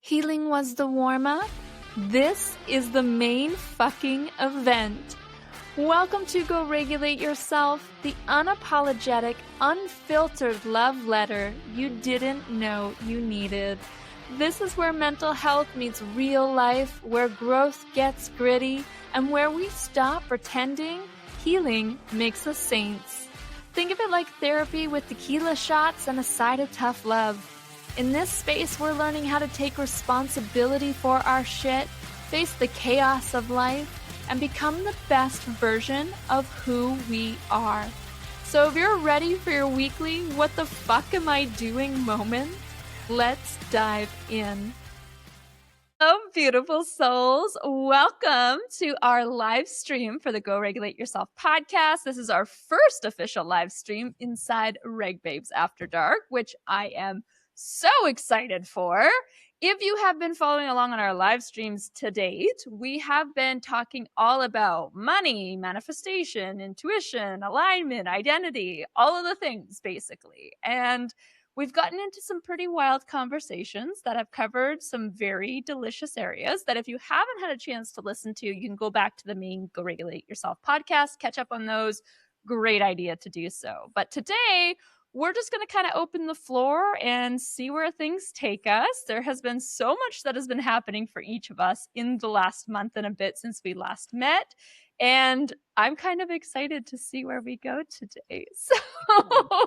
Healing was the warm-up. This is the main fucking event. Welcome to Go Regulate Yourself, the unapologetic, unfiltered love letter you didn't know you needed. This is where mental health meets real life, where growth gets gritty, and where we stop pretending healing makes us saints. Think of it like therapy with tequila shots and a side of tough love. In this space, we're learning how to take responsibility for our shit, face the chaos of life, and become the best version of who we are. So if you're ready for your weekly what the fuck am I doing moment, let's dive in. Hello, beautiful souls. Welcome to our live stream for the Go Regulate Yourself podcast. This is our first official live stream inside Reg Babes After Dark, which I am so excited for. If you have been following along on our live streams to date, we have been talking all about money, manifestation, intuition, alignment, identity, all of the things basically. And we've gotten into some pretty wild conversations that have covered some very delicious areas that if you haven't had a chance to listen to, you can go back to the main Go Regulate Yourself podcast, catch up on those. Great idea to do so. But today, we're just going to kind of open the floor and see where things take us. There has been so much that has been happening for each of us in the last month and a bit since we last met. And I'm kind of excited to see where we go today. So,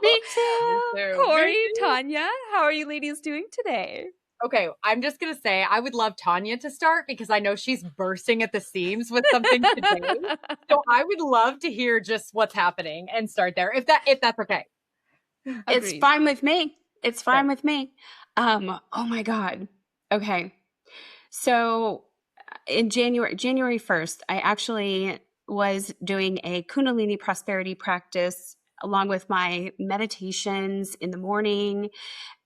Me too. Corey, Tanya, how are you ladies doing today? Okay, I'm just going to say I would love Tanya to start because I know she's bursting at the seams with something today. So I would love to hear just what's happening and start there if that's okay. It's fine with me. It's fine with me. Oh my God. Okay. So in January 1st, I actually was doing a Kundalini prosperity practice along with my meditations in the morning.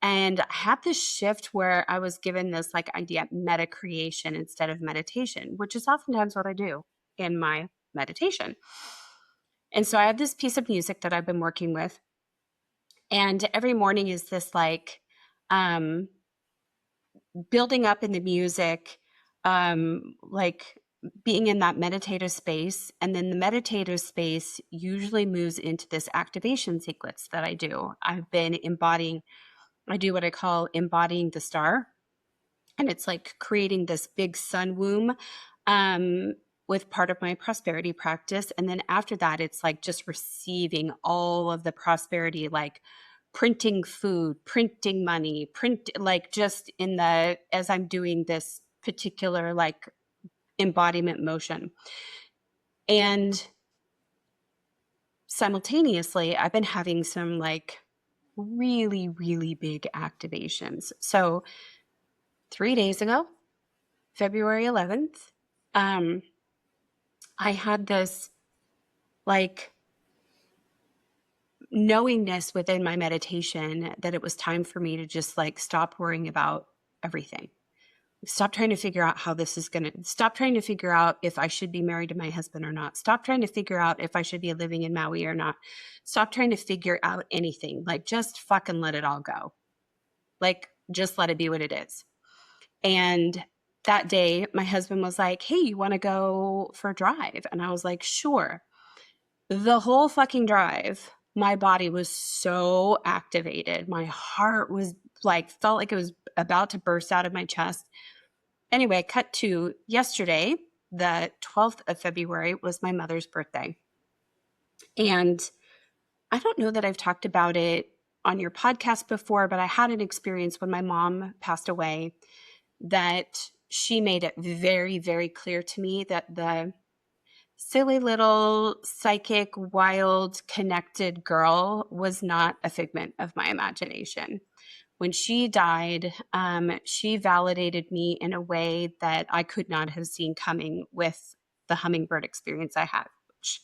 And I had this shift where I was given this like idea, meta creation instead of meditation, which is oftentimes what I do in my meditation. And so I have this piece of music that I've been working with. And every morning is this like building up in the music, like being in that meditative space. And then the meditative space usually moves into this activation sequence that I do. I've been I do what I call embodying the star. And it's like creating this big sun womb with part of my prosperity practice. And then after that, it's like just receiving all of the prosperity, like printing food, printing money, like just as I'm doing this particular like embodiment motion. And simultaneously, I've been having some like really, really big activations. So 3 days ago, February 11th, I had this like knowingness within my meditation that it was time for me to just like stop worrying about everything. Stop trying to figure out stop trying to figure out if I should be married to my husband or not. Stop trying to figure out if I should be living in Maui or not. Stop trying to figure out anything. Like just fucking let it all go. Like just let it be what it is. And that day, my husband was like, hey, you want to go for a drive? And I was like, sure. The whole fucking drive, my body was so activated. My heart was like, felt like it was about to burst out of my chest. Anyway, cut to yesterday, the 12th of February was my mother's birthday. And I don't know that I've talked about it on your podcast before, but I had an experience when my mom passed away that she made it very, very clear to me that the silly little psychic, wild, connected girl was not a figment of my imagination. When she died, she validated me in a way that I could not have seen coming with the hummingbird experience I had, which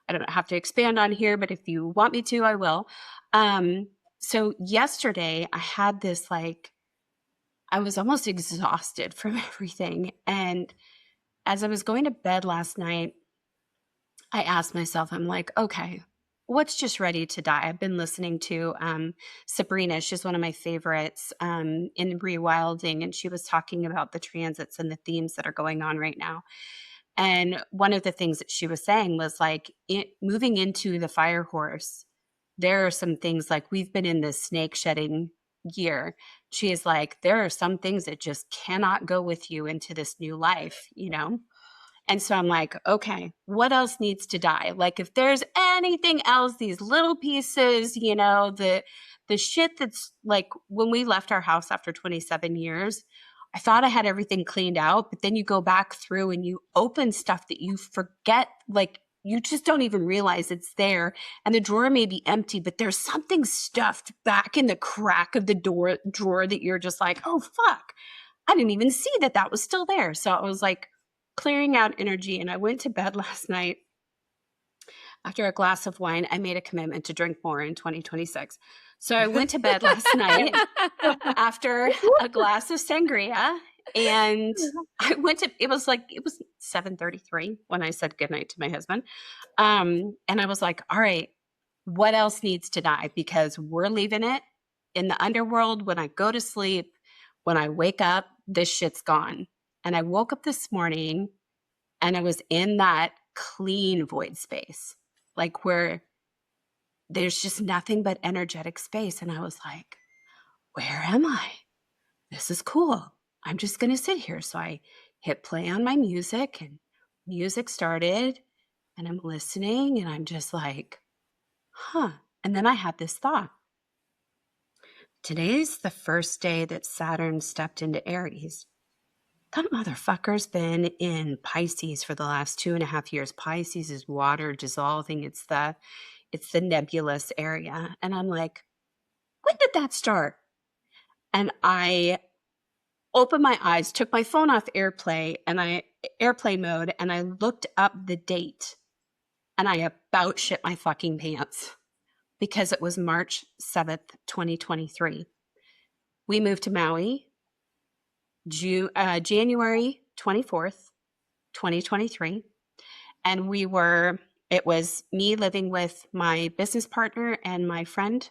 I don't have to expand on here, but if you want me to, I will. So yesterday I had this like, I was almost exhausted from everything. And as I was going to bed last night, I asked myself, I'm like, okay, what's just ready to die. I've been listening to Sabrina. She's one of my favorites in rewilding, and she was talking about the transits and the themes that are going on right now. And one of the things that she was saying was like moving into the fire horse, there are some things like we've been in this snake shedding year. She is like, there are some things that just cannot go with you into this new life, you know? And so I'm like, okay, what else needs to die? Like if there's anything else, these little pieces, you know, the shit that's like when we left our house after 27 years, I thought I had everything cleaned out, but then you go back through and you open stuff that you forget, like you just don't even realize it's there. And the drawer may be empty, but there's something stuffed back in the crack of the drawer that you're just like, oh, fuck. I didn't even see that was still there. So I was like clearing out energy. And I went to bed last night after a glass of wine. I made a commitment to drink more in 2026. So I went to bed last night after a glass of sangria, and I went to, it was 7:33 when I said goodnight to my husband. And I was like, all right, what else needs to die? Because we're leaving it in the underworld. When I go to sleep, when I wake up, this shit's gone. And I woke up this morning and I was in that clean void space, like where there's just nothing but energetic space. And I was like, where am I? This is cool. I'm just going to sit here. So I hit play on my music and music started and I'm listening and I'm just like, huh. And then I had this thought. Today's the first day that Saturn stepped into Aries. That motherfucker's been in Pisces for the last 2.5 years. Pisces is water dissolving. It's the nebulous area. And I'm like, when did that start? And I opened my eyes, took my phone off airplane mode, and I looked up the date. And I about shit my fucking pants because it was March 7th, 2023. We moved to Maui January 24th, 2023. And it was me living with my business partner and my friend.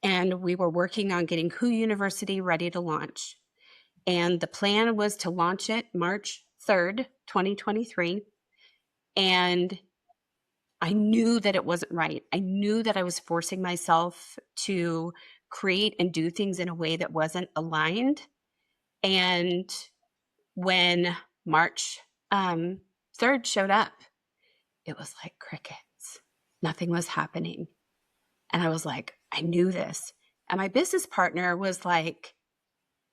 And we were working on getting Who University ready to launch. And the plan was to launch it March 3rd, 2023. And I knew that it wasn't right. I knew that I was forcing myself to create and do things in a way that wasn't aligned. And when March 3rd showed up, it was like crickets. Nothing was happening. And I was like, I knew this. And my business partner was like,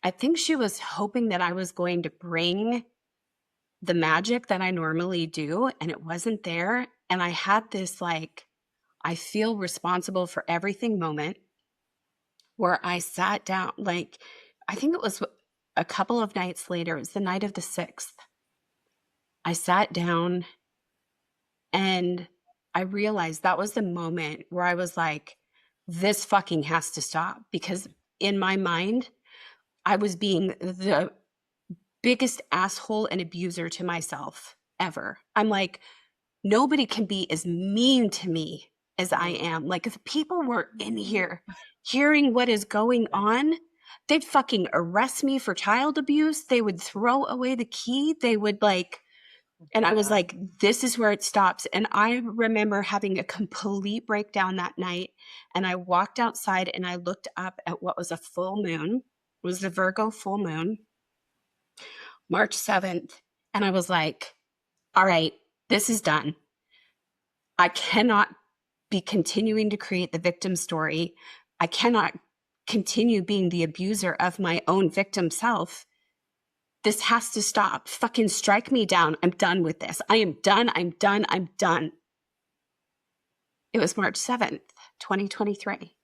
I think she was hoping that I was going to bring the magic that I normally do, and it wasn't there. And I had this like, I feel responsible for everything moment where I sat down, like, I think it was a couple of nights later, it was the night of the 6th. I sat down and I realized that was the moment where I was like, this fucking has to stop. Because in my mind, I was being the biggest asshole and abuser to myself ever. I'm like, nobody can be as mean to me as I am. Like if people were in here hearing what is going on, they'd fucking arrest me for child abuse. They would throw away the key. They would like, and I was like, this is where it stops. And I remember having a complete breakdown that night. And I walked outside and I looked up at what was a full moon. It was the Virgo full moon, March 7th. And I was like, all right, this is done. I cannot be continuing to create the victim story. I cannot continue being the abuser of my own victim self. This has to stop. Fucking strike me down. I'm done with this. I am done. I'm done. I'm done. It was March 7th, 2023.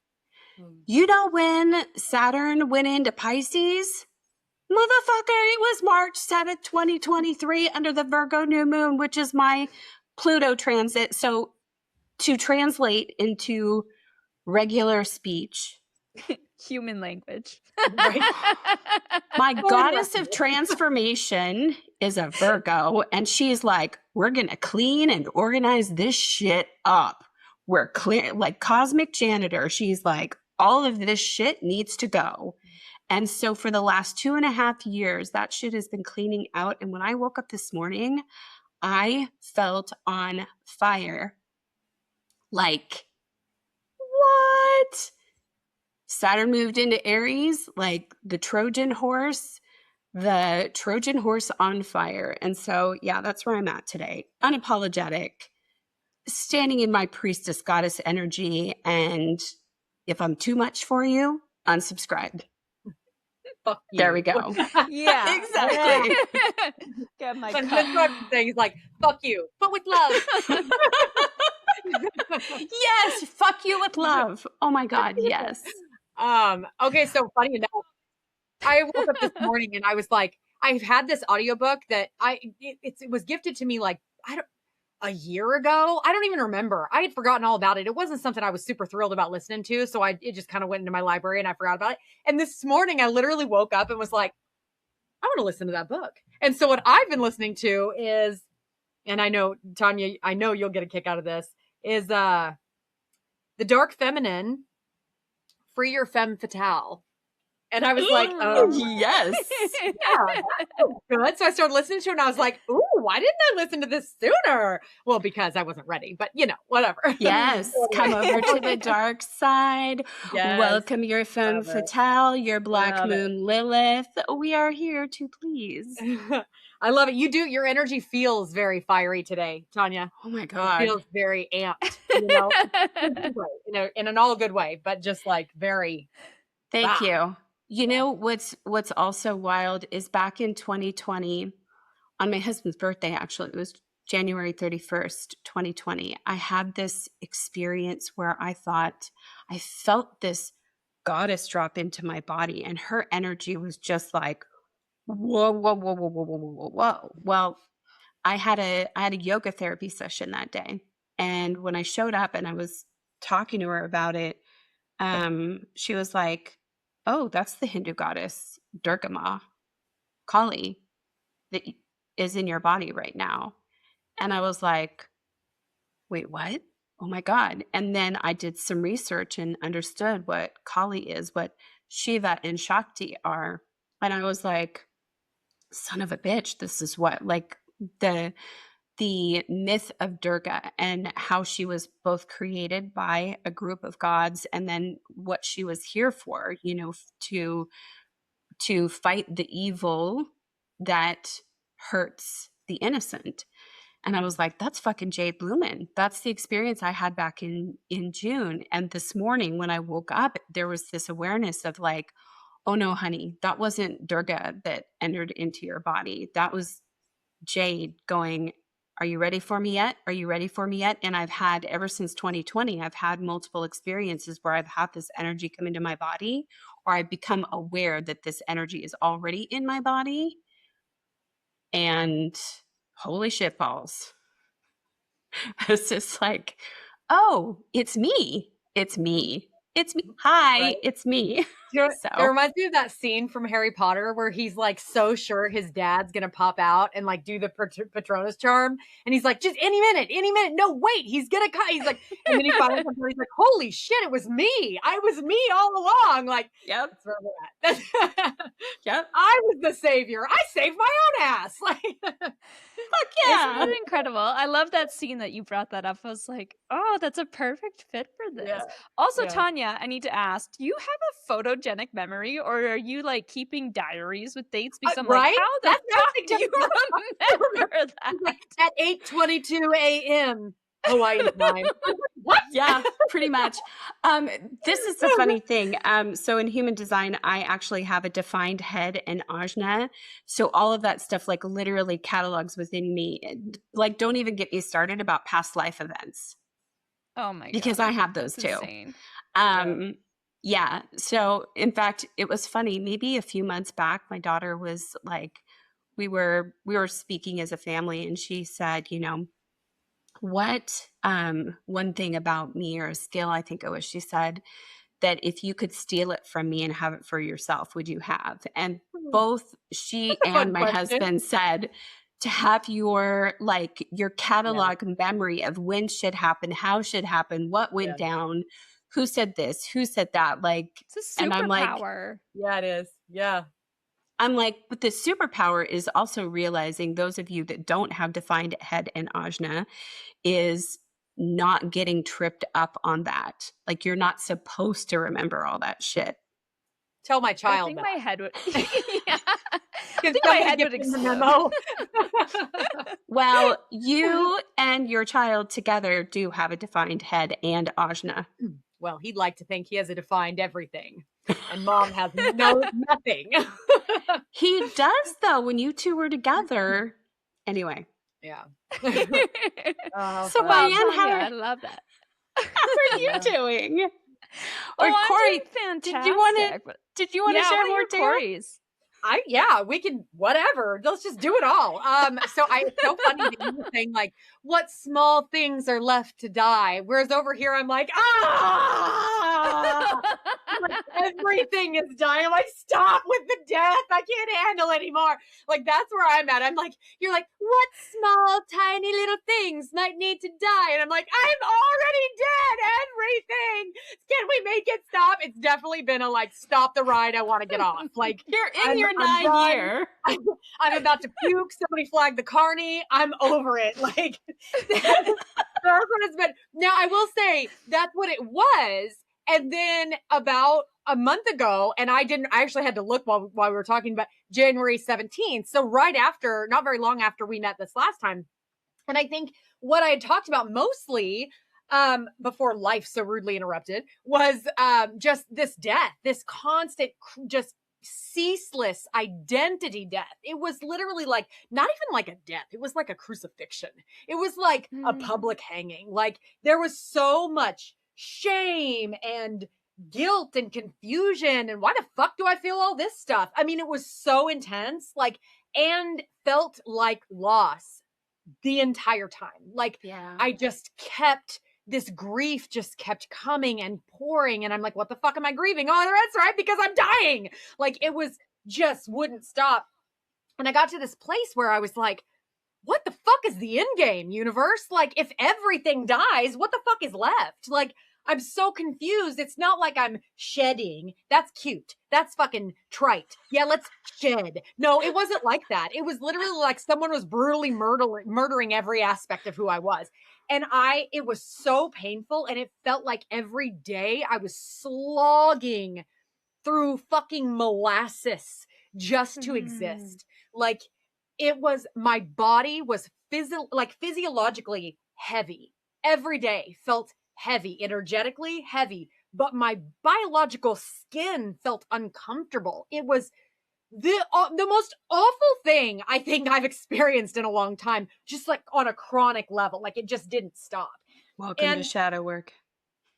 You know when Saturn went into Pisces? Motherfucker, it was March 7th, 2023 under the Virgo new moon, which is my Pluto transit. So to translate into regular speech, human language. Right? My goddess of transformation is a Virgo, and she's like, we're going to clean and organize this shit up. we're clear, like cosmic janitor. She's like, all of this shit needs to go. And so for the last 2.5 years, that shit has been cleaning out. And when I woke up this morning, I felt on fire. Like, what? Saturn moved into Aries, like the Trojan horse on fire. And so, yeah, that's where I'm at today. Unapologetic, standing in my priestess goddess energy. And if I'm too much for you, unsubscribe. Fuck you. There we go. Yeah, Exactly. Get my But cup. that's what I'm saying. He's like, fuck you, but with love. Yes, fuck you with love. Oh my God, yes. Okay, so funny enough, I woke up this morning and I was like, I've had this audiobook that it was gifted to me like a year ago. I don't even remember. I had forgotten all about it. It wasn't something I was super thrilled about listening to, so it just kind of went into my library and I forgot about it. And this morning I literally woke up and was like, I want to listen to that book. And so what I've been listening to is, and I know Tanya, I know you'll get a kick out of this, is The Dark Feminine, Free Your Femme Fatale. And I was like, yes. yeah, that's good. So I started listening to it and I was like, ooh, why didn't I listen to this sooner? Well, because I wasn't ready, but whatever. Yes. Come over to the dark side. Yes. Welcome your femme Love it. fatale, your black Love moon Lilith. We are here to please. I love it. Your energy feels very fiery today, Tanya. Oh my It God. feels very amped, in an all good way, but just like very. Thank you. You know, what's also wild is back in 2020, on my husband's birthday, actually, it was January 31st, 2020, I had this experience where I felt this goddess drop into my body and her energy was just like, whoa, whoa, whoa, whoa, whoa, whoa, whoa, whoa. Well, I had a yoga therapy session that day. And when I showed up and I was talking to her about it, she was like, oh, that's the Hindu goddess Durga Ma, Kali, that is in your body right now. And I was like, wait, what? Oh my God. And then I did some research and understood what Kali is, what Shiva and Shakti are. And I was like, son of a bitch, this is what, like, the myth of Durga and how she was both created by a group of gods and then what she was here for, to fight the evil that hurts the innocent. And I was like, that's fucking Jade Blumen. That's the experience I had back in June. And this morning when I woke up, there was this awareness of like, oh no, honey, that wasn't Durga that entered into your body. That was Jade going, are you ready for me yet? Are you ready for me yet? And I've had, ever since 2020, I've had multiple experiences where I've had this energy come into my body, or I've become aware that this energy is already in my body. And holy shit balls. It's just like, oh, it's me. It's me. It's me. Hi, Right. It's me. It So reminds me of that scene from Harry Potter where he's like so sure his dad's gonna pop out and like do the Patronus charm, and he's like, just any minute. No, wait, he's gonna come. He's like, and then he finally comes out. He's like, holy shit, it was me. I was me all along. Like, yep. that's where we're at. Yep. I was the savior. I saved my own ass. Like, Fuck yeah. Isn't that incredible? I love that scene that you brought that up. I was like, oh, that's a perfect fit for this. Yeah. Also, Yeah. Tanya, I need to ask, do you have a photogenic memory, or are you like keeping diaries with dates? Because I'm right? like, how the That's fuck do you remember that? like at 8:22 a.m. Hawaii time. What? Yeah, pretty much. This is the funny thing. So in human design, I actually have a defined head and ajna. So all of that stuff like literally catalogs within me. Like, don't even get me started about past life events. Oh my god. Because I have those That's too. insane. Yeah. So in fact, it was funny. Maybe a few months back, my daughter was like, we were speaking as a family, and she said, what one thing about me, or a skill, I think it was, she said that if you could steal it from me and have it for yourself, would you have? And both she and my husband said, to have your catalog memory of when shit happened, how shit happened, what went down, who said this, who said that. Like, It's a and I'm like, superpower. Yeah, it is. Yeah. I'm like, but the superpower is also realizing, those of you that don't have defined head and ajna, is not getting tripped up on that. Like, you're not supposed to remember all that shit. Tell my I child think that. my head would. Yeah. I Can think my somebody head give would him the explode. memo? Well, you and your child together do have a defined head and ajna. Well, he'd like to think he has a defined everything, and mom has nothing. He does, though, when you two were together. Anyway. Yeah. So, Wow, Diane, Tanya, I love that. how are you doing? Oh, Or I'm Corey, doing fantastic. did you want to share more too? Corey's? We can, whatever. Let's just do it all. It's so funny that you were saying, like, what small things are left to die, whereas over here I'm like, like, everything is dying. I'm like, stop with the death. I can't handle anymore. Like, that's where I'm at. I'm like, you're like, what small, tiny little things might need to die? And I'm like, I'm already dead. Everything. Can we make it stop? It's definitely been a like, stop the ride. I want to get off. Like, You're in your 9 year. I'm about to puke. Somebody flagged the carny. I'm over it. Like, that's what it's been. Now, I will say that's what it was. And then about a month ago, and I actually had to look while we were talking about January 17th. So right after, not very long after we met this last time. And I think what I had talked about mostly, before life so rudely interrupted, was just this death, this constant, just ceaseless identity death. It was literally like, not even like a death. It was like a crucifixion. It was like a public hanging. Like, there was so much shame and guilt and confusion. And why the fuck do I feel all this stuff? I mean, it was so intense, like, and felt like loss the entire time. Like, I just kept, this grief just kept coming and pouring. And I'm like, what the fuck am I grieving? Oh, that's right, because I'm dying. Like, it was just wouldn't stop. And I got to this place where I was like, what the fuck is the end game, universe? Like, if everything dies, what the fuck is left? Like, I'm so confused. It's not like I'm shedding. That's cute. That's fucking trite. Yeah, let's shed. No, it wasn't like that. It was literally like someone was brutally murdering every aspect of who I was. And it was so painful. And it felt like every day I was slogging through fucking molasses just to exist. Like, it was, my body was physiologically heavy. Every day felt heavy, energetically heavy, but my biological skin felt uncomfortable. It was the most awful thing I think I've experienced in a long time, just like on a chronic level. Like, it just didn't stop. Welcome to shadow work.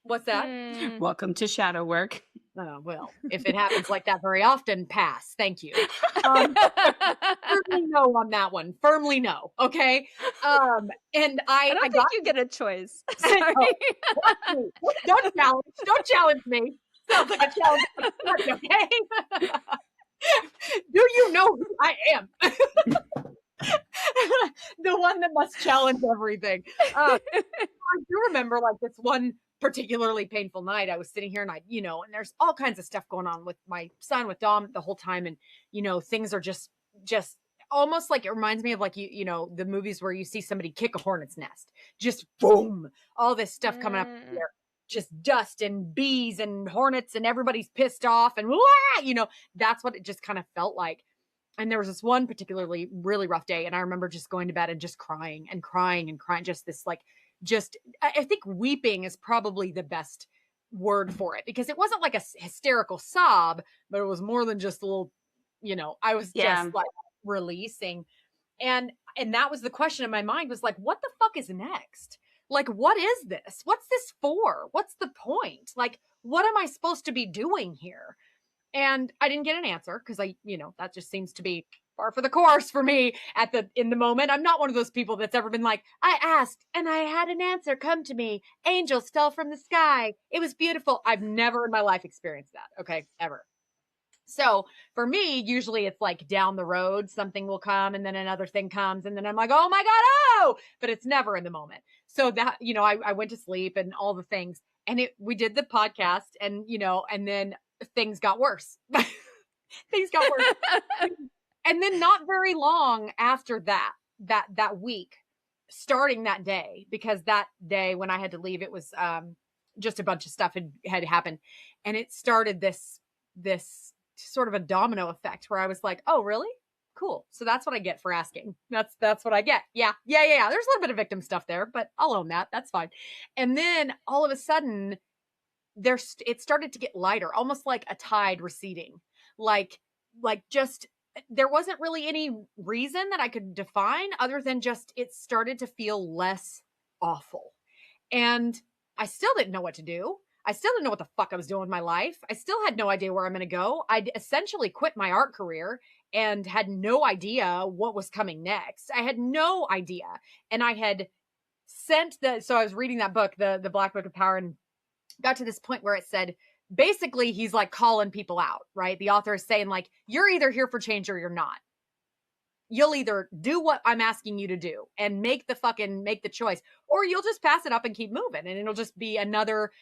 What's that? Welcome to shadow work. Oh, well, if it happens like that very often, pass. Thank you. Firmly no on that one. Firmly no. Okay. And I don't think you get a choice. Sorry. Don't challenge me. Sounds like a challenge. Okay. Do you know who I am? The one that must challenge everything. I do remember, like, this one particularly painful night. I was sitting here and and there's all kinds of stuff going on with my son, with Dom, the whole time. And, things are just almost like, it reminds me of like, the movies where you see somebody kick a hornet's nest, just boom, all this stuff coming up there, just dust and bees and hornets, and everybody's pissed off and that's what it just kind of felt like. And there was this one particularly really rough day. And I remember just going to bed and just crying and crying and crying. Just this, like, I think weeping is probably the best word for it, because it wasn't like a hysterical sob, but it was more than just a little, I was just like releasing. And that was the question in my mind, was like, what the fuck is next? Like, what is this? What's this for? What's the point? Like, what am I supposed to be doing here? And I didn't get an answer, because that just seems to be par for the course for me in the moment. I'm not one of those people that's ever been like, I asked and I had an answer come to me. Angels fell from the sky. It was beautiful. I've never in my life experienced that. Okay. Ever. So for me, usually it's like down the road, something will come and then another thing comes. And then I'm like, oh my God, oh, but it's never in the moment. So that, I went to sleep and all the things, and we did the podcast, and, and then things got worse. Things got worse. And then not very long after that week, starting that day, because that day when I had to leave, it was just a bunch of stuff had happened. And it started this sort of a domino effect where I was like, oh, really? Cool. So that's what I get for asking. That's what I get. Yeah. There's a little bit of victim stuff there, but I'll own that. That's fine. And then all of a sudden it started to get lighter, almost like a tide receding. Like just, there wasn't really any reason that I could define other than just, it started to feel less awful. And I still didn't know what to do. I still didn't know what the fuck I was doing with my life. I still had no idea where I'm going to go. I'd essentially quit my art career and had no idea what was coming next. I had no idea. And I had so I was reading that book, the Black Book of Power, and got to this point where it said, basically, he's like calling people out, right? The author is saying, like, you're either here for change or you're not. You'll either do what I'm asking you to do and make the choice, or you'll just pass it up and keep moving. And it'll just be another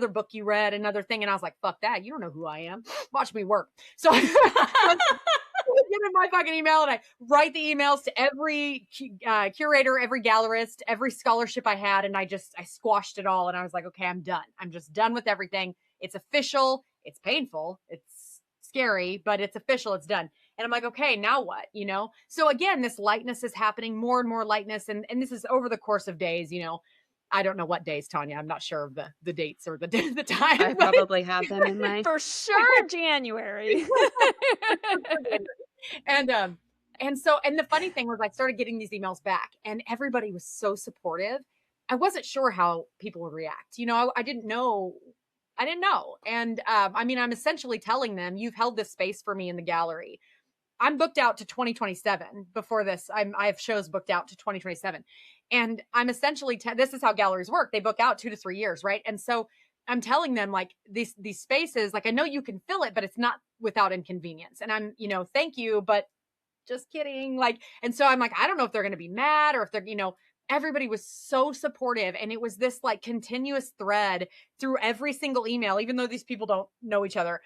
book you read, another thing. And I was like, fuck that. You don't know who I am. Watch me work. So I get in my fucking email and I write the emails to every curator, every gallerist, every scholarship I had. And I squashed it all. And I was like, okay, I'm done. I'm just done with everything. It's official. It's painful. It's scary, but it's official. It's done. And I'm like, okay, now what? So again, this lightness is happening, more and more lightness. And this is over the course of days, I don't know what days, Tanya. I'm not sure of the dates or the time. I probably have them in mind. For sure, January. And the funny thing was I started getting these emails back and everybody was so supportive. I wasn't sure how people would react. I didn't know. And I'm essentially telling them, you've held this space for me in the gallery. I'm booked out to 2027. Before this, I have shows booked out to 2027. And I'm essentially, this is how galleries work. They book out 2 to 3 years, right? And so I'm telling them, like, these spaces, like, I know you can fill it, but it's not without inconvenience. And I'm, thank you, but just kidding. Like, and so I'm like, I don't know if they're going to be mad or if they're, everybody was so supportive. And it was this like continuous thread through every single email, even though these people don't know each other,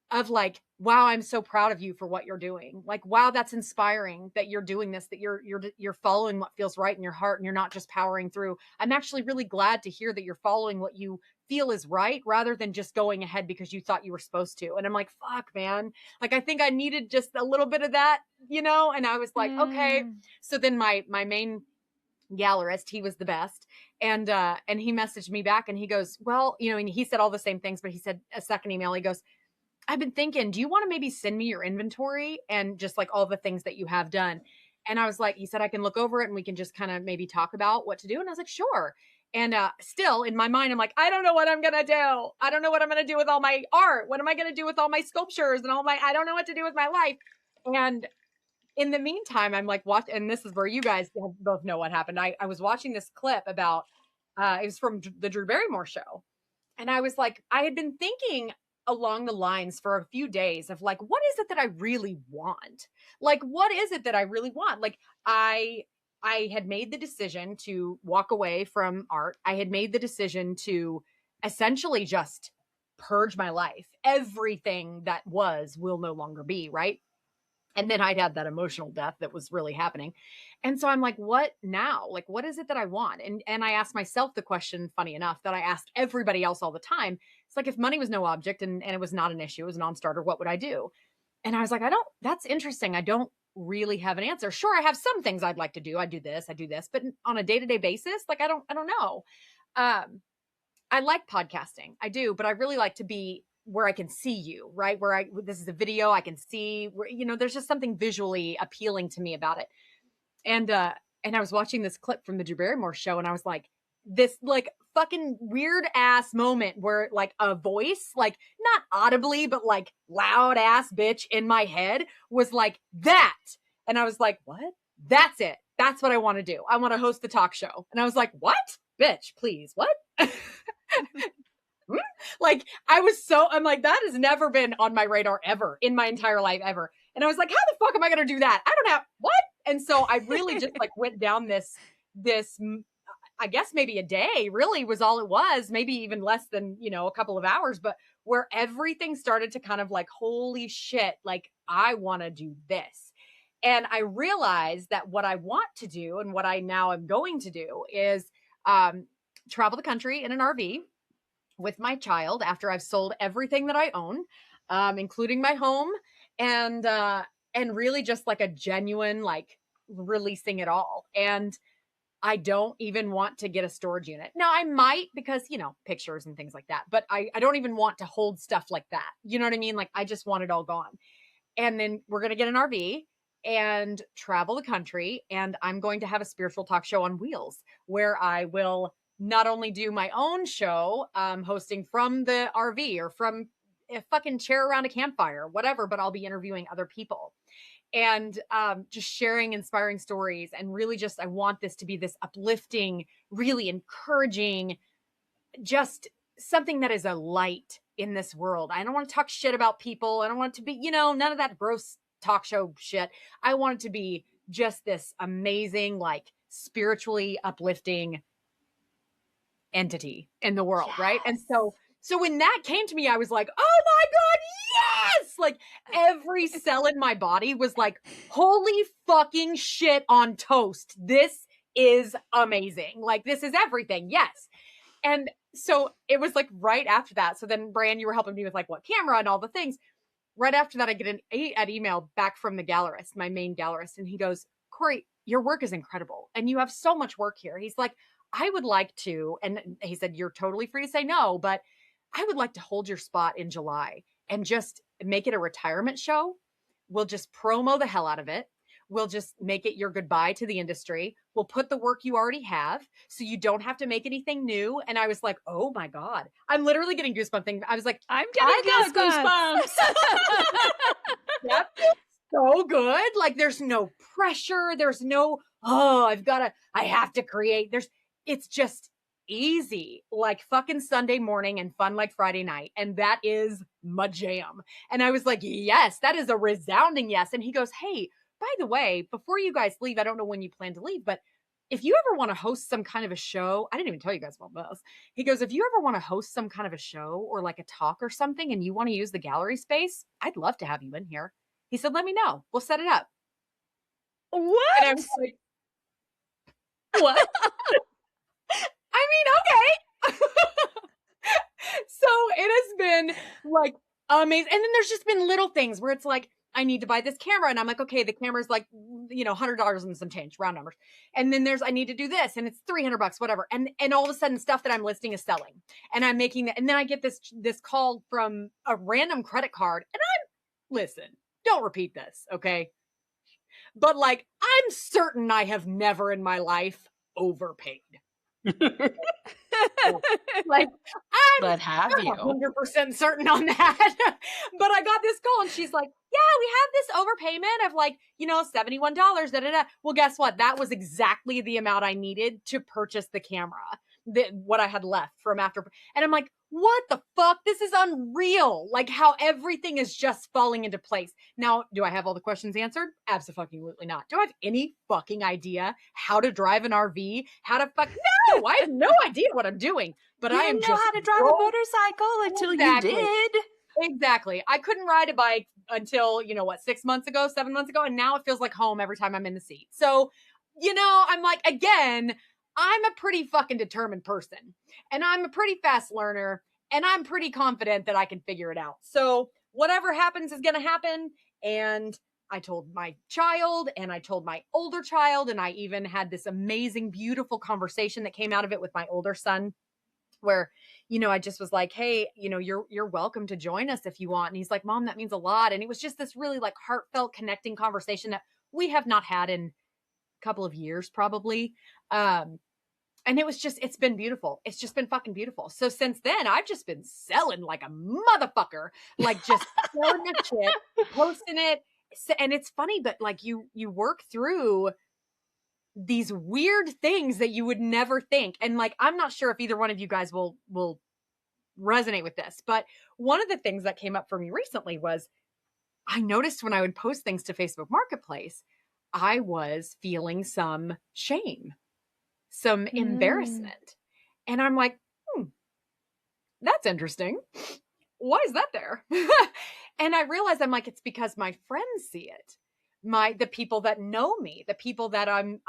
of like, wow, I'm so proud of you for what you're doing. Like, wow, that's inspiring that you're doing this, that you're following what feels right in your heart and you're not just powering through. I'm actually really glad to hear that you're following what you feel is right rather than just going ahead because you thought you were supposed to. And I'm like, fuck, man. Like, I think I needed just a little bit of that, and I was like, okay. So then my main gallerist, he was the best. And he messaged me back and he goes, well, and he said all the same things, but he said a second email, he goes, I've been thinking, do you want to maybe send me your inventory and just like all the things that you have done? And I was like, he said, I can look over it and we can just kind of maybe talk about what to do. And I was like, sure. And still in my mind, I'm like, I don't know what I'm going to do. I don't know what I'm going to do with all my art. What am I going to do with all my sculptures and I don't know what to do with my life. And in the meantime, I'm like, and this is where you guys both know what happened. I was watching this clip about, it was from the Drew Barrymore show. And I was like, I had been thinking along the lines for a few days of like, what is it that I really want? Like, what is it that I really want? Like, I had made the decision to walk away from art. I had made the decision to essentially just purge my life. Everything that will no longer be, right? And then I'd had that emotional death that was really happening. And so I'm like, what now? Like, what is it that I want? And I asked myself the question, funny enough, that I ask everybody else all the time. It's like, if money was no object and it was not an issue, it was a non-starter, what would I do? And I was like, that's interesting. I don't really have an answer. Sure, I have some things I'd like to do. I do this, but on a day-to-day basis, like, I don't know. I like podcasting. I do, but I really like to be where I can see you, right? This is a video, I can see, there's just something visually appealing to me about it. And I was watching this clip from the Drew Barrymore show and I was like, this like fucking weird ass moment where like a voice, like not audibly, but like loud ass bitch in my head was like that. And I was like, what? That's it. That's what I want to do. I want to host the talk show. And I was like, what? Bitch, please. What? Like, I'm like, that has never been on my radar ever in my entire life ever. And I was like, how the fuck am I going to do that? I don't have what? And so I really just like went down this, I guess maybe a day really was all it was, maybe even less than, a couple of hours, but where everything started to kind of like, holy shit, like I want to do this. And I realized that what I want to do and what I now am going to do is travel the country in an RV with my child after I've sold everything that I own, including my home, and really just like a genuine, like releasing it all. And I don't even want to get a storage unit. Now I might because, pictures and things like that, but I don't even want to hold stuff like that. You know what I mean? Like I just want it all gone. And then we're going to get an RV and travel the country. And I'm going to have a spiritual talk show on wheels where I will not only do my own show, hosting from the RV or from a fucking chair around a campfire, whatever, but I'll be interviewing other people and just sharing inspiring stories. And really just, I want this to be this uplifting, really encouraging, just something that is a light in this world. I don't want to talk shit about people. I don't want it to be, none of that gross talk show shit. I want it to be just this amazing, like spiritually uplifting entity in the world. Yes. Right. And so when that came to me, I was like, oh my God, yes! Like every cell in my body was like, holy fucking shit on toast. This is amazing. Like this is everything. Yes. And so it was like right after that. So then Brian, you were helping me with like what camera and all the things. Right after that, I get an email back from the gallerist, my main gallerist. And he goes, Corey, your work is incredible. And you have so much work here. He's like, I would like to, and he said, you're totally free to say no, but I would like to hold your spot in July and just make it a retirement show. We'll just promo the hell out of it. We'll just make it your goodbye to the industry. We'll put the work you already have so you don't have to make anything new. And I was like, oh my God, I'm literally getting goosebumps. I was like, I'm getting goosebumps. That feels so good. Like there's no pressure. There's no, I have to create. It's just easy, like fucking Sunday morning and fun like Friday night. And that is my jam. And I was like, yes, that is a resounding yes. And he goes, hey, by the way, before you guys leave, I don't know when you plan to leave, but if you ever want to host some kind of a show, I didn't even tell you guys about this. He goes, if you ever want to host some kind of a show or like a talk or something and you want to use the gallery space, I'd love to have you in here. He said, let me know. We'll set it up. What? And I was like, what? I mean, okay. So it has been like amazing. And then there's just been little things where it's like, I need to buy this camera. And I'm like, okay, the camera's like, $100 and some change, round numbers. And then I need to do this and it's $300, whatever. And all of a sudden stuff that I'm listing is selling and I'm making that. And then I get this call from a random credit card and listen, don't repeat this. Okay. But like, I'm certain I have never in my life overpaid. Like but have you 100% certain on that. But I got this call and she's like, yeah, we have this overpayment of like, $71. Da, da, da. Well, guess what? That was exactly the amount I needed to purchase the camera, what I had left from after. And I'm like, what the fuck? This is unreal. Like how everything is just falling into place. Now, do I have all the questions answered? Absolutely not. Do I have any fucking idea how to drive an RV? How to No, I have no idea what I'm doing. But I am know how to drive a motorcycle until you did. Exactly. I couldn't ride a bike until, 7 months ago. And now it feels like home every time I'm in the seat. So, I'm like, again, I'm a pretty fucking determined person and I'm a pretty fast learner and I'm pretty confident that I can figure it out. So whatever happens is going to happen. And I told my child and I told my older child, and I even had this amazing, beautiful conversation that came out of it with my older son where, I just was like, hey, you're welcome to join us if you want. And he's like, Mom, that means a lot. And it was just this really like heartfelt connecting conversation that we have not had in a couple of years, probably. And it's been beautiful. It's just been fucking beautiful. So since then, I've just been selling like a motherfucker, like just selling the shit, posting it. And it's funny, but like you work through these weird things that you would never think. And like, I'm not sure if either one of you guys will resonate with this. But one of the things that came up for me recently was I noticed when I would post things to Facebook Marketplace, I was feeling some shame, some embarrassment. And I'm like, that's interesting. Why is that there? And I realized I'm like, it's because my friends see it. The people that know me, the people that I'm,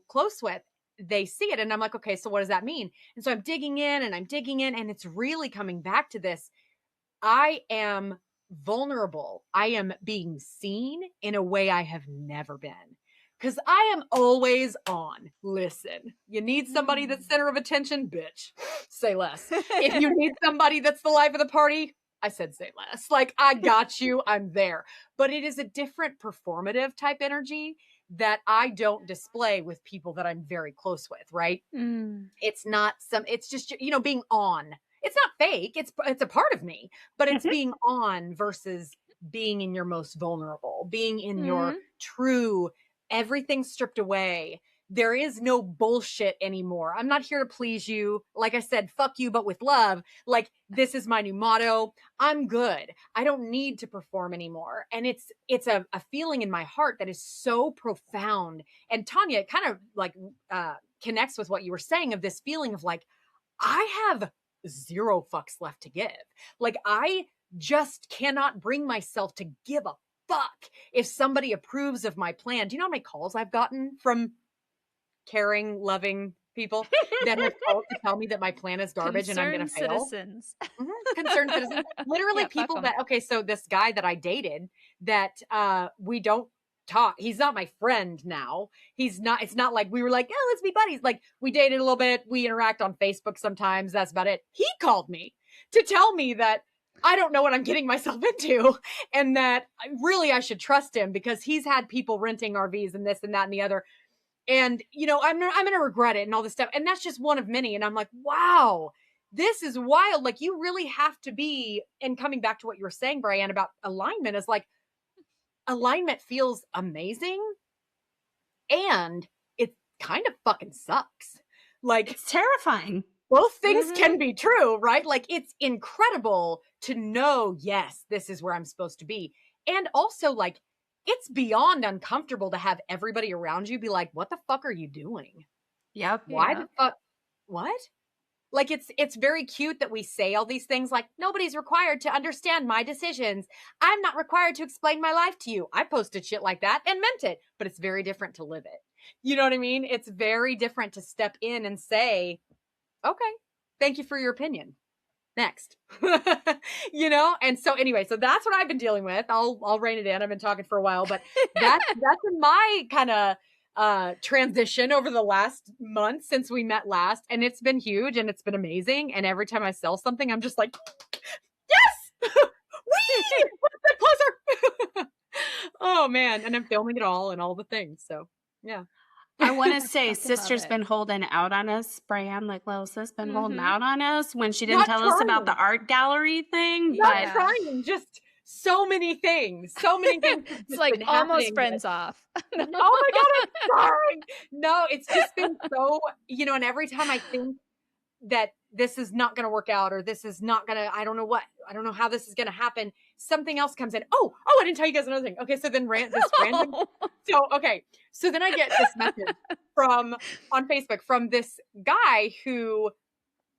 close with, they see it. And I'm like, okay, so what does that mean? And so I'm digging in and it's really coming back to this. I am vulnerable. I am being seen in a way I have never been. Because I am always on. Listen, you need somebody that's center of attention, bitch. Say less. If you need somebody that's the life of the party, I said say less. Like, I got you. I'm there. But it is a different performative type energy that I don't display with people that I'm very close with, right? It's not it's just, being on. It's not fake. It's a part of me, but it's being on versus being in your most vulnerable, being in your true, everything stripped away. There is no bullshit anymore. I'm not here to please you. Like I said, fuck you, but with love. Like, this is my new motto. I'm good. I don't need to perform anymore. And it's a feeling in my heart that is so profound. And Tanya, it kind of like connects with what you were saying of this feeling of like, I have zero fucks left to give. Like, I just cannot bring myself to give a fuck if somebody approves of my plan. Do you know how many calls I've gotten from caring, loving people that have called to tell me that my plan is garbage and I'm going to fail? Citizens. Concerned citizens. Literally people that, okay, so this guy that I dated that we don't talk. He's not my friend now. It's not like we were like, oh, let's be buddies. Like, we dated a little bit. We interact on Facebook sometimes. That's about it. He called me to tell me that I don't know what I'm getting myself into and that I should trust him because he's had people renting RVs and this and that and the other. And, I'm going to regret it and all this stuff. And that's just one of many. And I'm like, wow, this is wild. Like, you really have to be, and coming back to what you were saying, Brianne, about alignment is like, alignment feels amazing and it kind of fucking sucks. Like, it's terrifying. Both things can be true, right? Like, it's incredible to know, yes, this is where I'm supposed to be. And also, like, it's beyond uncomfortable to have everybody around you be like, what the fuck are you doing? Yep. Why the fuck? What? Like, it's very cute that we say all these things like, nobody's required to understand my decisions. I'm not required to explain my life to you. I posted shit like that and meant it, but it's very different to live it. You know what I mean? It's very different to step in and say, okay, thank you for your opinion. Next. And so anyway, so that's what I've been dealing with. I'll rein it in. I've been talking for a while, but that's in my kind of transition over the last month since we met last. And it's been huge and it's been amazing. And every time I sell something, I'm just like, yes, whee, closer. Oh man. And I'm filming it all and all the things. So yeah. I want to say sister's been holding out on us, Brianne, like little sis been holding out on us when she didn't tell us about the art gallery thing. Not trying, just so many things. It's like almost friends off. Oh my God, I'm sorry. No, it's just been so, and every time I think that this is not going to work out or this is not going to, I don't know how this is going to happen. Something else comes in. Oh, I didn't tell you guys another thing. Okay. So then random. So then I get this message on Facebook from this guy who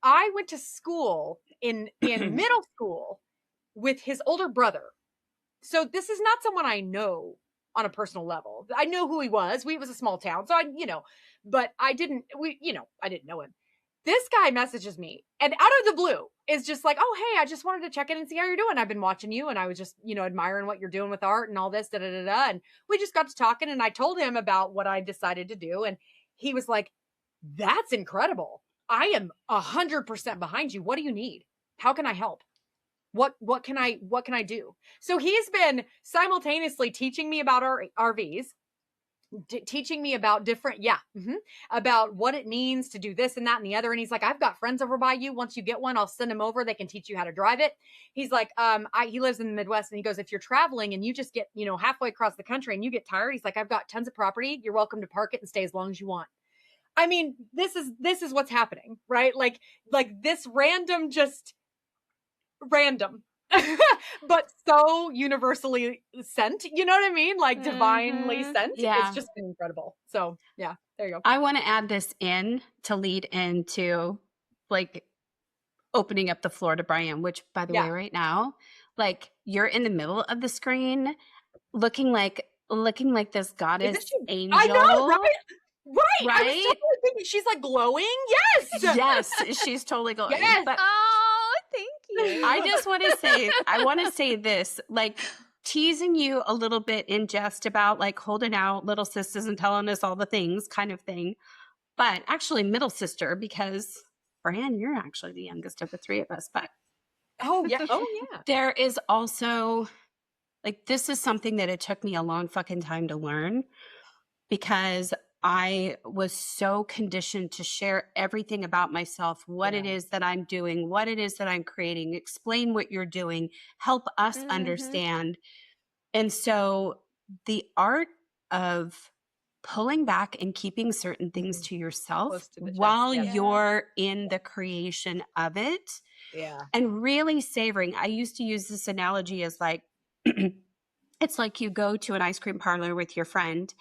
I went to school in middle school with his older brother. So this is not someone I know on a personal level. I know who he was. It was a small town. So but I didn't know him. This guy messages me and out of the blue is just like, oh, hey, I just wanted to check in and see how you're doing. I've been watching you and I was just, admiring what you're doing with art and all this, And we just got to talking and I told him about what I decided to do. And he was like, that's incredible. I am 100% behind you. What do you need? How can I help? What can I do? So he's been simultaneously teaching me about our RVs, teaching me about different, about what it means to do this and that and the other. And he's like, I've got friends over by you. Once you get one, I'll send them over. They can teach you how to drive it. He's like, he lives in the Midwest and he goes, if you're traveling and you just get, halfway across the country and you get tired, he's like, I've got tons of property. You're welcome to park it and stay as long as you want. I mean, this is what's happening, right? Like this random just random, but so universally sent. You know what I mean? Like divinely sent. Yeah. It's just been incredible. So yeah, there you go. I want to add this in to lead into like opening up the floor to Brian, which by the way, right now, like you're in the middle of the screen looking like this goddess angel. I know, right? Right. I was Right? totally thinking she's like glowing. Yes. Yes, she's totally glowing. Yes. But Oh, thank you. I just want to say this, like teasing you a little bit in jest about like holding out little sisters and telling us all the things kind of thing. But actually middle sister, because Brian, you're actually the youngest of the three of us. But Oh yeah. Oh yeah. there is also like, this is something that it took me a long fucking time to learn because I was so conditioned to share everything about myself, what it is that I'm doing, what it is that I'm creating, explain what you're doing, help us understand. And so the art of pulling back and keeping certain things to yourself Close to the chest, while yeah. you're in the creation of it. Yeah. And really savoring. I used to use this analogy as like, it's like you go to an ice cream parlor with your friend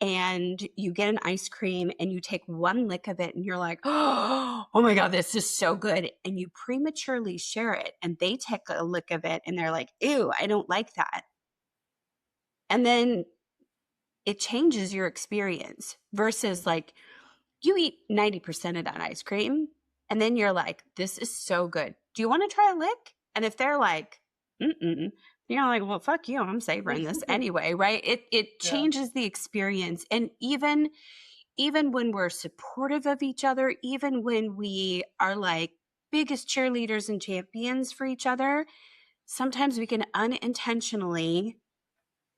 and you get an ice cream and you take one lick of it and you're like, oh my God, this is so good. And you prematurely share it and they take a lick of it and they're like, ew, I don't like that. And then it changes your experience versus like you eat 90% of that ice cream and then you're like, this is so good. Do you want to try a lick? And if they're like, you're like, well, fuck you. I'm savoring this anyway, right? It changes the experience. And even when we're supportive of each other, even when we are like biggest cheerleaders and champions for each other, sometimes we can unintentionally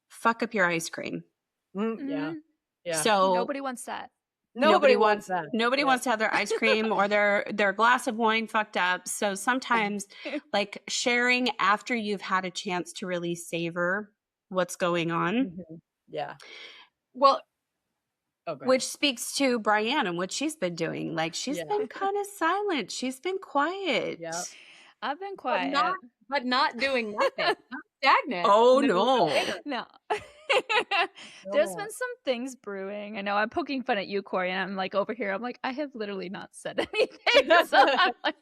fuck up your ice cream. Yeah. So Nobody wants that. Nobody wants that. Nobody wants to have their ice cream or their glass of wine fucked up. So sometimes like sharing after you've had a chance to really savor what's going on. Yeah. Well, which speaks to Brianne and what she's been doing. Like she's been kind of silent. She's been quiet. Yeah. I've been quiet. But not doing nothing. Not stagnant. Oh no. No. There's been some things brewing. I know I'm poking fun at you, Corey, and I'm like over here. I'm like, I have literally not said anything. So I'm like,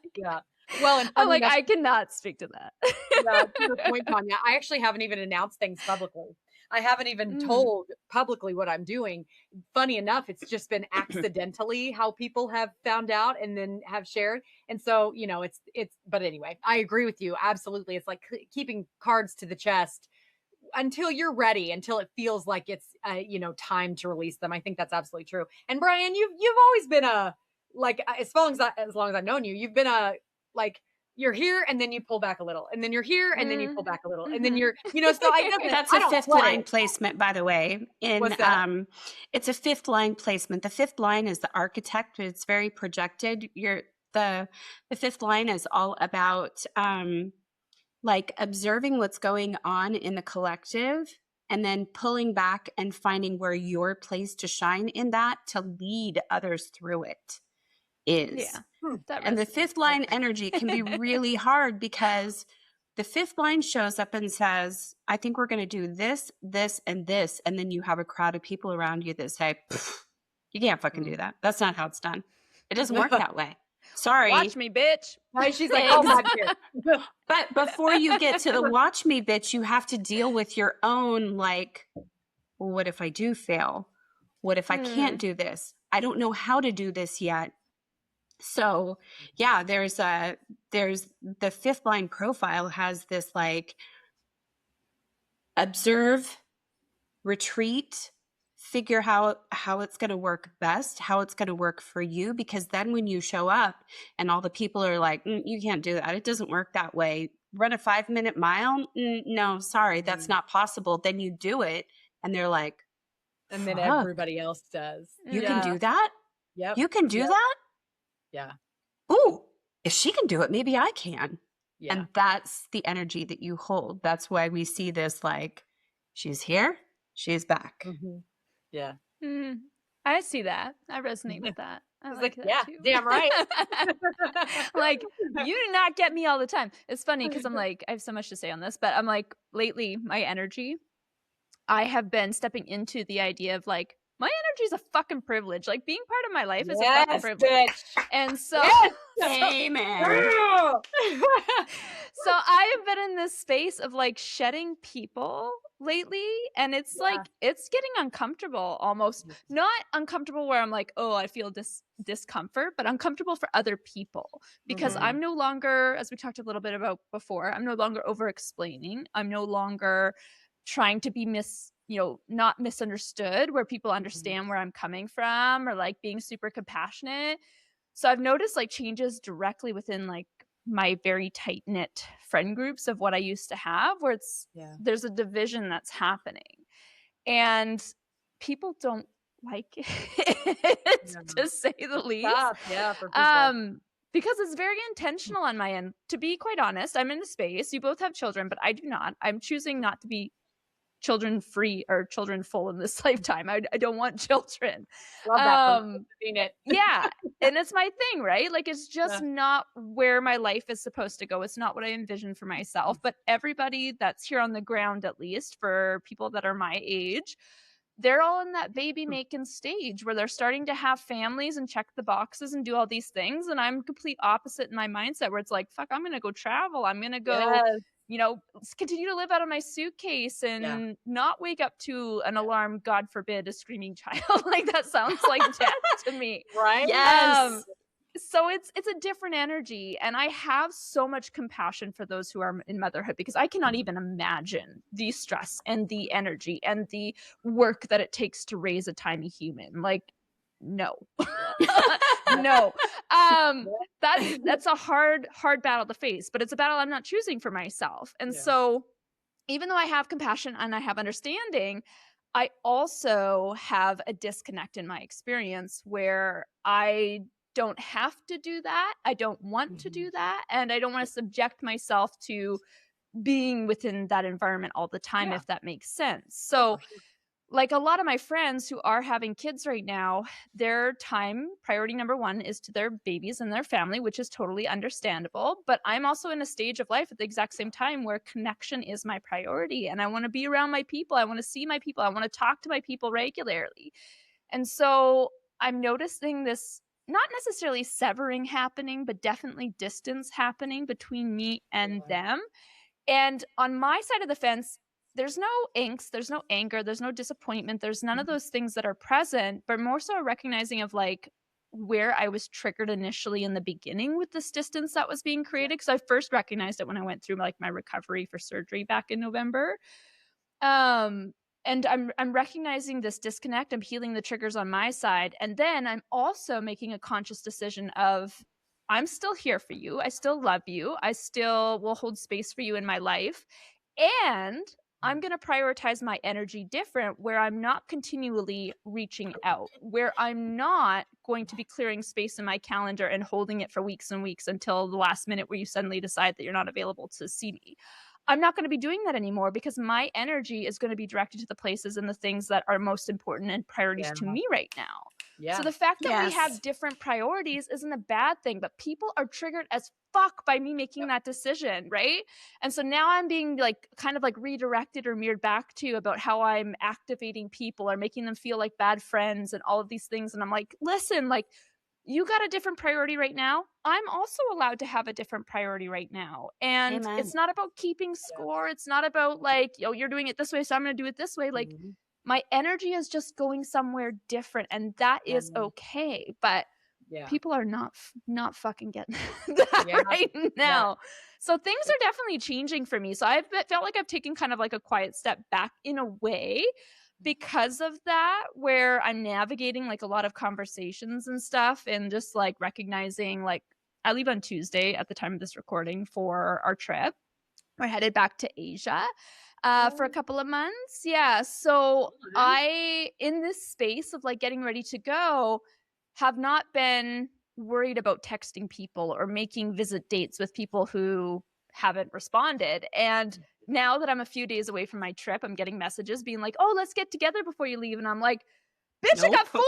Well, and I'm like, I cannot speak to that. To your point, Tanya, I actually haven't even announced things publicly. I haven't even told publicly what I'm doing. Funny enough, it's just been accidentally how people have found out and then have shared. And so, you know, but anyway, I agree with you. Absolutely. It's like keeping cards to the chest until you're ready, until it feels like it's, time to release them. I think that's absolutely true. And Brian, you've always been as long as I've known you, you've been you're here and then you pull back a little and then you're here and then you pull back a little and then you're, so I guess that's a fifth line placement, by the way. It's a fifth line placement. The fifth line is the architect. It's very projected. The fifth line is all about, like observing what's going on in the collective and then pulling back and finding where your place to shine in that to lead others through it is. Yeah. And the fifth line energy can be really hard because the fifth line shows up and says, I think we're going to do this, this, and this. And then you have a crowd of people around you that say, you can't fucking do that. That's not how it's done. It doesn't work that way. Sorry. Watch me, bitch. She's like, oh my God. But before you get to the watch me, bitch, you have to deal with your own, like, well, what if I do fail? What if I can't do this? I don't know how to do this yet. So yeah, there's the fifth line profile has this like observe, retreat, figure how it's going to work best, how it's going to work for you. Because then when you show up and all the people are like, you can't do that. It doesn't work that way. Run a 5-minute mile. No, sorry, that's not possible. Then you do it. And they're like, and then everybody else does. You can do that? Yep. You can do that? Yeah. Ooh, if she can do it, maybe I can. Yeah. And that's the energy that you hold. That's why we see this like, she's here, she's back. Yeah. I see that. I resonate with that. I It's like like, that yeah, too. damn right. Like, you do not get me all the time. It's funny because I'm like, I have so much to say on this, but I'm like, lately, my energy, I have been stepping into the idea of like, my energy is a fucking privilege. Like, being part of my life is a fucking Yes, privilege. bitch. And so, Yes. Amen. so I have been in this space of like shedding people lately, and it's Yeah. like it's getting uncomfortable, almost not uncomfortable where I'm like, oh, I feel discomfort, but uncomfortable for other people because Mhm. I'm no longer, as we talked a little bit about before, I'm no longer over explaining. I'm no longer trying to be not misunderstood, where people understand where I'm coming from, or like being super compassionate. So I've noticed like changes directly within like my very tight knit friend groups of what I used to have, where there's a division that's happening, and people don't like it, to say the least. Yeah, for people. Because it's very intentional on my end. To be quite honest, I'm in a space. You both have children, but I do not. I'm choosing not to be children free or children full in this lifetime. I don't want children. Love that. Seen it. Yeah. And it's my thing, right? Like, it's just not where my life is supposed to go. It's not what I envision for myself. But everybody that's here on the ground, at least for people that are my age, they're all in that baby making stage where they're starting to have families and check the boxes and do all these things. And I'm complete opposite in my mindset, where it's like, fuck, I'm going to go travel. I'm going to go, continue to live out of my suitcase and not wake up to an alarm, God forbid, a screaming child. Like, that sounds like death to me. Right? Yes. So it's a different energy, and I have so much compassion for those who are in motherhood, because I cannot even imagine the stress and the energy and the work that it takes to raise a tiny human. Like, no. No. That's a hard battle to face, but it's a battle I'm not choosing for myself. And so even though I have compassion and I have understanding, I also have a disconnect in my experience where I don't have to do that. I don't want to do that. And I don't want to subject myself to being within that environment all the time, if that makes sense. So, like, a lot of my friends who are having kids right now, their time priority number one is to their babies and their family, which is totally understandable. But I'm also in a stage of life at the exact same time where connection is my priority, and I want to be around my people. I want to see my people. I want to talk to my people regularly. And so I'm noticing this, not necessarily severing happening, but definitely distance happening between me and them. And on my side of the fence, there's no angst, there's no anger, there's no disappointment, there's none of those things that are present, but more so a recognizing of like where I was triggered initially in the beginning with this distance that was being created. Because I first recognized it when I went through like my recovery for surgery back in November. And I'm recognizing this disconnect. I'm healing the triggers on my side. And then I'm also making a conscious decision of, I'm still here for you. I still love you. I still will hold space for you in my life. And I'm going to prioritize my energy different, where I'm not continually reaching out, where I'm not going to be clearing space in my calendar and holding it for weeks and weeks until the last minute where you suddenly decide that you're not available to see me. I'm not going to be doing that anymore, because my energy is going to be directed to the places and the things that are most important and priorities to me right now. Yeah. So the fact that we have different priorities isn't a bad thing, but people are triggered as fuck by me making that decision, right? And so now I'm being like kind of like redirected or mirrored back to about how I'm activating people or making them feel like bad friends and all of these things. And I'm like, listen, like, you got a different priority right now. I'm also allowed to have a different priority right now. And it's not about keeping score. It's not about like, you're doing it this way, so I'm going to do it this way. Like, my energy is just going somewhere different, and that is okay. But people are not fucking getting that right now. So things are definitely changing for me. So I've felt like I've taken kind of like a quiet step back in a way because of that, where I'm navigating like a lot of conversations and stuff, and just like recognizing, like, I leave on Tuesday at the time of this recording for our trip. We're headed back to Asia for a couple of months. Yeah. So I, in this space of like getting ready to go, have not been worried about texting people or making visit dates with people who haven't responded. And now that I'm a few days away from my trip, I'm getting messages being like, oh, let's get together before you leave. And I'm like, Bitch, I Nope. got 4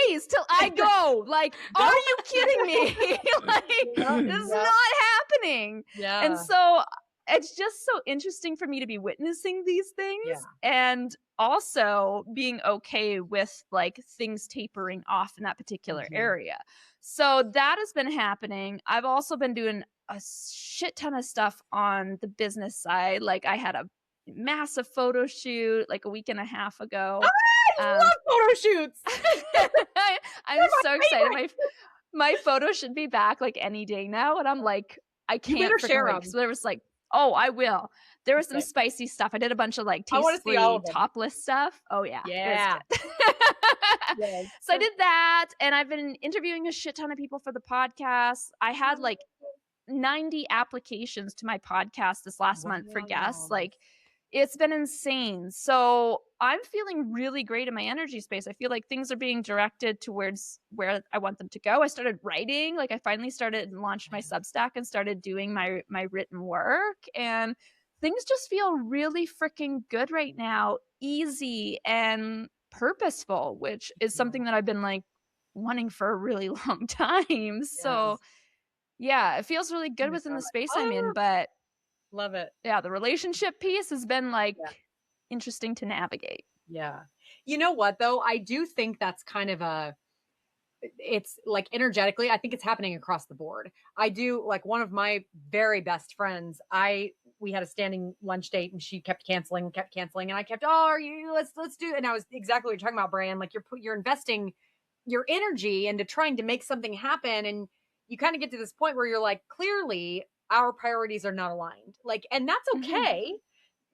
days till I go. Like, are you kidding me? Like, this is not happening. Yeah. And so it's just so interesting for me to be witnessing these things and also being okay with like things tapering off in that particular area. So that has been happening. I've also been doing a shit ton of stuff on the business side. Like I had a massive photo shoot like a week and a half ago. I love photo shoots. I'm so excited. My photo should be back like any day now, and I'm like, I can't freaking wait. So there was like, oh, I will. There was some spicy stuff. I did a bunch of like tastefully topless stuff. Oh yeah, yeah. So I did that, and I've been interviewing a shit ton of people for the podcast. I had like 90 applications to my podcast this last month for guests. Like, it's been insane. So I'm feeling really great in my energy space. I feel like things are being directed towards where I want them to go. I started writing. Like I finally started and launched my Substack and started doing my written work. And things just feel really freaking good right now. Easy and purposeful, which is something that I've been like wanting for a really long time. So yeah, it feels really good within the space I'm in, but love it. Yeah, the relationship piece has been like interesting to navigate. Yeah. You know what though? I do think that's kind of it's like energetically, I think it's happening across the board. I do like one of my very best friends, we had a standing lunch date and she kept canceling. And I kept, let's do it. And I was exactly what you're talking about, Brian. Like you're investing your energy into trying to make something happen. And you kind of get to this point where you're like, clearly our priorities are not aligned. Like, and that's okay.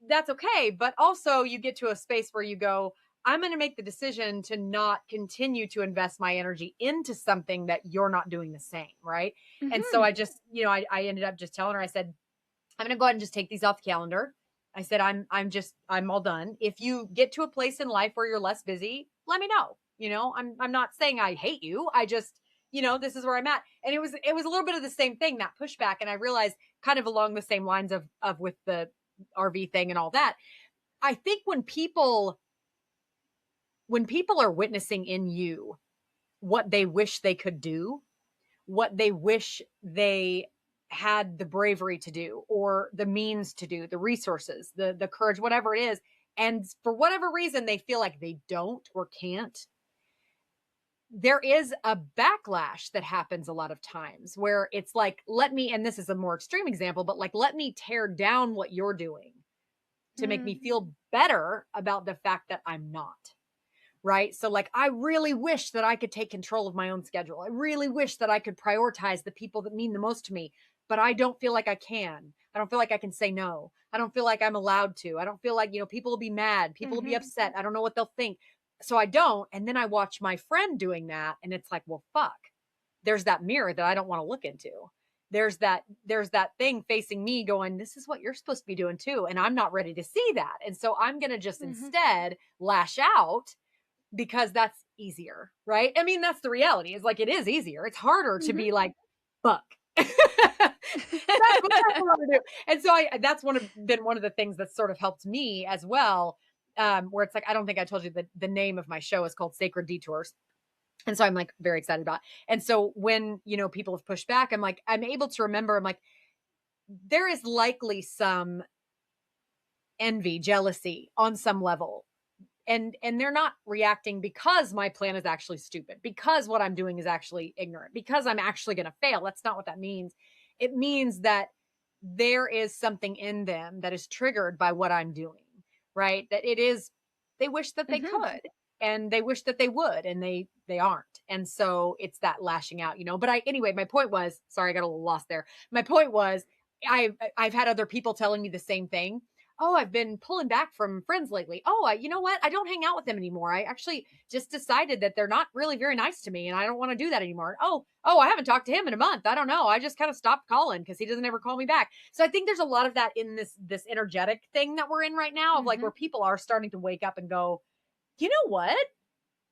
That's okay. But also you get to a space where you go, I'm going to make the decision to not continue to invest my energy into something that you're not doing the same. Right. And so I just, I ended up just telling her, I said, I'm going to go ahead and just take these off the calendar. I said, I'm all done. If you get to a place in life where you're less busy, let me know. I'm not saying I hate you. I just, this is where I'm at. And it was a little bit of the same thing, that pushback. And I realized kind of along the same lines of with the RV thing and all that. I think when people are witnessing in you what they wish they could do, what they wish they had the bravery to do, or the means to do, the resources, the courage, whatever it is. And for whatever reason, they feel like they don't or can't. There is a backlash that happens a lot of times where it's like, and this is a more extreme example, but like, let me tear down what you're doing to make me feel better about the fact that I'm not. Right. So like, I really wish that I could take control of my own schedule. I really wish that I could prioritize the people that mean the most to me, but I don't feel like I can. I don't feel like I can say no. I don't feel like I'm allowed to. I don't feel like, people will be mad. People will be upset. I don't know what they'll think. So I don't. And then I watch my friend doing that. And it's like, well, fuck, there's that mirror that I don't want to look into. There's that thing facing me going, this is what you're supposed to be doing too. And I'm not ready to see that. And so I'm going to just instead lash out because that's easier. Right. I mean, that's the reality, is like, it is easier. It's harder to be like, fuck. That's what I want to do. And so that's been one of the things that's sort of helped me as well. Where it's like, I don't think I told you that the name of my show is called Sacred Detours. And so I'm like very excited about it. And so when, people have pushed back, I'm like, I'm able to remember, I'm like, there is likely some envy, jealousy on some level. And they're not reacting because my plan is actually stupid, because what I'm doing is actually ignorant, because I'm actually going to fail. That's not what that means. It means that there is something in them that is triggered by what I'm doing. Right. That they wish that they could, and they wish that they would, and they aren't. And so it's that lashing out, but anyway, my point was, sorry, I got a little lost there. My point was, I've had other people telling me the same thing. Oh, I've been pulling back from friends lately. Oh, you know what? I don't hang out with them anymore. I actually just decided that they're not really very nice to me, and I don't want to do that anymore. Oh, I haven't talked to him in a month. I don't know. I just kind of stopped calling because he doesn't ever call me back. So I think there's a lot of that in this energetic thing that we're in right now, of like where people are starting to wake up and go, you know what?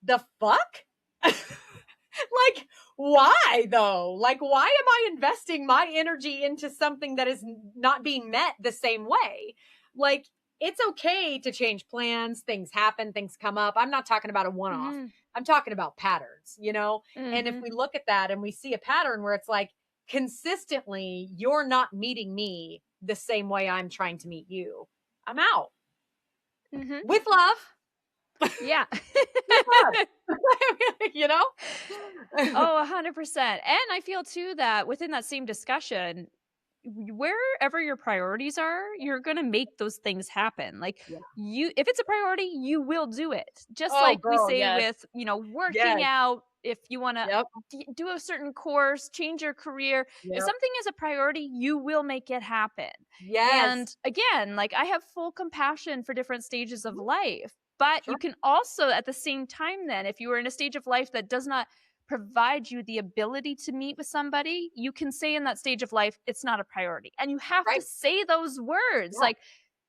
The fuck? Like, why though? Like, why am I investing my energy into something that is not being met the same way? Like, it's okay to change plans. Things happen, things come up. I'm not talking about a one-off. Mm-hmm. I'm talking about patterns, you know? And if Mm-hmm. we look at that and we see a pattern where it's like consistently, you're not meeting me the same way I'm trying to meet you, I'm out. Mm-hmm. With love. Yeah. With love. You know? Oh, 100%. And I feel too that within that same discussion, wherever your priorities are, you're going to make those things happen. Like Yeah. if it's a priority, you will do it. Just Oh, like we girl, say yes. with, working Yes. out, if you want to Yep. do a certain course, change your career, if Yep. something is a priority, you will make it happen. Yes. And again, like I have full compassion for different stages of life, but Sure. you can also at the same time then, if you are in a stage of life that does not provide you the ability to meet with somebody, you can say in that stage of life, it's not a priority. And you have to Right. say those words. Yeah. Like,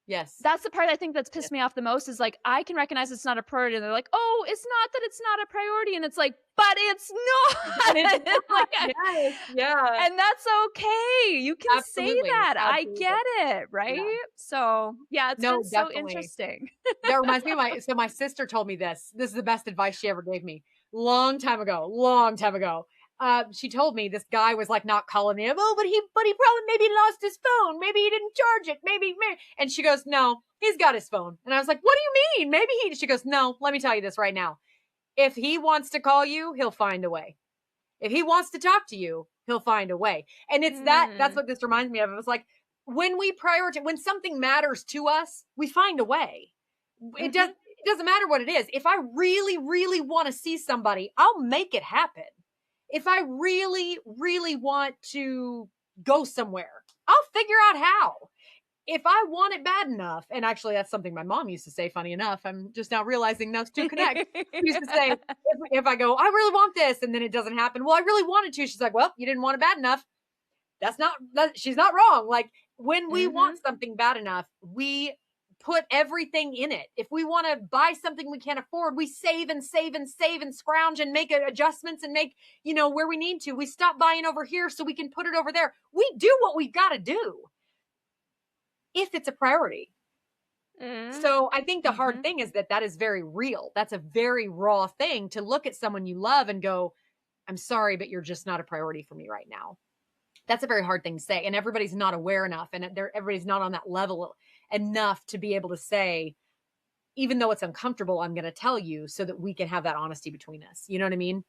Yes. that's the part I think that's pissed Yes. me off the most is like, I can recognize it's not a priority. And they're like, oh, it's not that it's not a priority. And it's like, but it's not. And it's not. Like, Yes. Yeah. and that's okay. You can Absolutely. say that. Absolutely. I get it. Right. Yeah. So yeah, it's No, been so definitely. interesting. That reminds me of my sister told me this. This is the best advice she ever gave me. Long time ago. She told me this guy was like not calling him. Oh, but he probably maybe lost his phone. Maybe he didn't charge it. Maybe. And she goes, no, he's got his phone. And I was like, what do you mean? Maybe he, she goes, no, let me tell you this right now. If he wants to call you, he'll find a way. If he wants to talk to you, he'll find a way. And it's that's what this reminds me of. It was like, when we prioritize, when something matters to us, we find a way. It doesn't matter what it is. If I really, really want to see somebody, I'll make it happen. If I really, really want to go somewhere, I'll figure out how. If I want it bad enough, and actually that's something my mom used to say, funny enough, I'm just now realizing those two connect. She used to say, if I go, I really want this, and then it doesn't happen, well, I really wanted to. She's like, well, you didn't want it bad enough. She's not wrong. Like, when we want something bad enough, we put everything in it. If we want to buy something we can't afford, we save and scrounge and make adjustments and make, where we need to. We stop buying over here so we can put it over there. We do what we got to do if it's a priority. So I think the hard thing is that is very real. That's a very raw thing to look at someone you love and go, I'm sorry, but you're just not a priority for me right now. That's a very hard thing to say. And everybody's not aware enough. And everybody's not on that level enough to be able to say, even though it's uncomfortable, I'm going to tell you so that we can have that honesty between us. You know what I mean?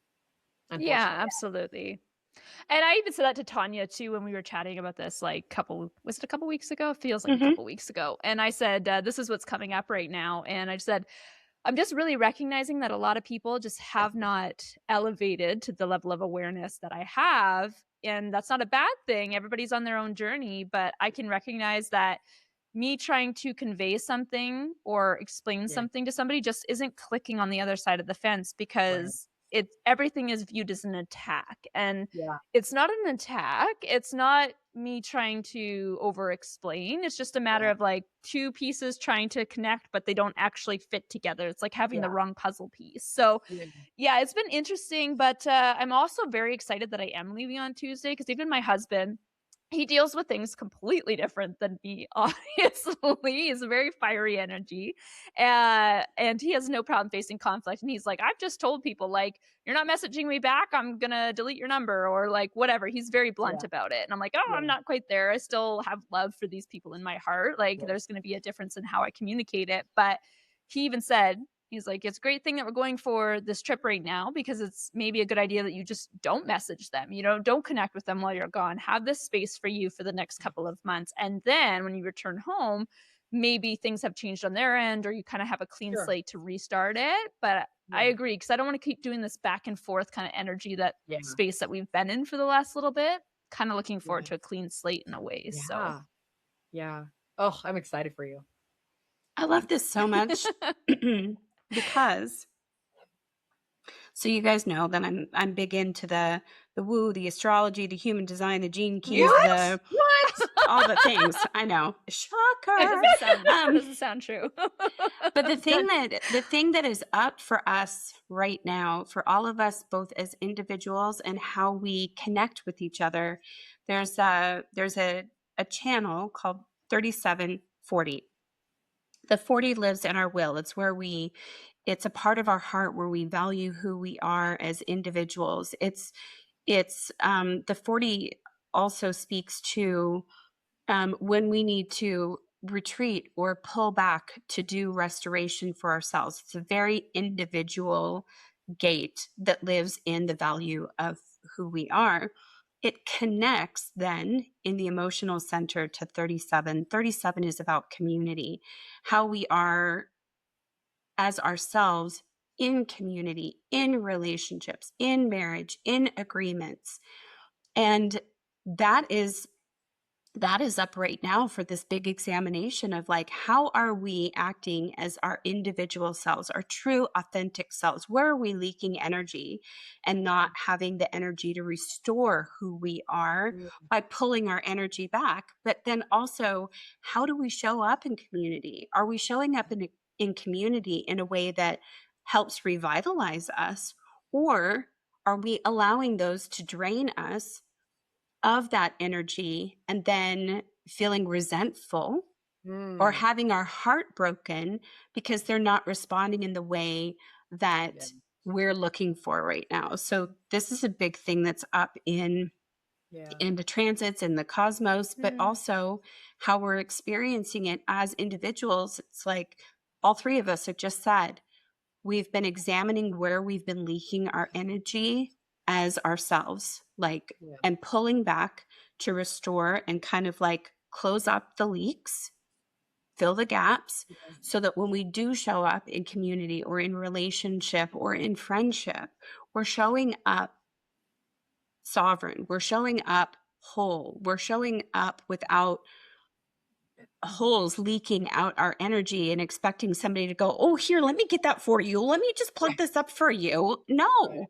Yeah, absolutely. And I even said that to Tanya too when we were chatting about this, like was it a couple weeks ago? It feels like a couple weeks ago. And I said, this is what's coming up right now. And I said, I'm just really recognizing that a lot of people just have not elevated to the level of awareness that I have. And that's not a bad thing. Everybody's on their own journey, but I can recognize that me trying to convey something or explain something to somebody just isn't clicking on the other side of the fence because everything is viewed as an attack. And it's not an attack. It's not me trying to over explain. It's just a matter of like two pieces trying to connect, but they don't actually fit together. It's like having the wrong puzzle piece. So yeah, it's been interesting, but I'm also very excited that I am leaving on Tuesday because even my husband, he deals with things completely different than me, obviously. He's a very fiery energy. And he has no problem facing conflict. And he's like, I've just told people, like, you're not messaging me back, I'm going to delete your number or like whatever. He's very blunt about it. And I'm like, oh, I'm not quite there. I still have love for these people in my heart. Like, there's going to be a difference in how I communicate it. But he even said, he's like, it's a great thing that we're going for this trip right now because it's maybe a good idea that you just don't message them. Don't connect with them while you're gone. Have this space for you for the next couple of months. And then when you return home, maybe things have changed on their end or you kind of have a clean slate to restart it. But I agree because I don't want to keep doing this back and forth kind of energy, that space that we've been in for the last little bit. Kind of looking forward to a clean slate in a way. So oh, I'm excited for you. I love this so much. Because, so you guys know that I'm big into the woo, the astrology, the human design, the gene keys, all the things. I know, shocker. It doesn't sound true. But the thing that is up for us right now, for all of us, both as individuals and how we connect with each other, there's a channel called 3740. The 40 lives in our will. It's a part of our heart where we value who we are as individuals. The 40 also speaks to when we need to retreat or pull back to do restoration for ourselves. It's a very individual gate that lives in the value of who we are. It connects then in the emotional center to 37. 37 is about community, how we are as ourselves in community, in relationships, in marriage, in agreements. And that is up right now for this big examination of like, how are we acting as our individual selves, our true authentic selves? Where are we leaking energy and not having the energy to restore who we are by pulling our energy back? But then also, how do we show up in community? Are we showing up in community in a way that helps revitalize us? Or are we allowing those to drain us of that energy and then feeling resentful or having our heart broken because they're not responding in the way that we're looking for right now? So this is a big thing that's up in the transits and the cosmos, but also how we're experiencing it as individuals. It's like all three of us have just said, we've been examining where we've been leaking our energy as ourselves, and pulling back to restore and kind of like close up the leaks, fill the gaps, so that when we do show up in community or in relationship or in friendship, we're showing up sovereign, we're showing up whole, we're showing up without holes leaking out our energy and expecting somebody to go, oh, here, let me get that for you. Let me just plug this up for you. No,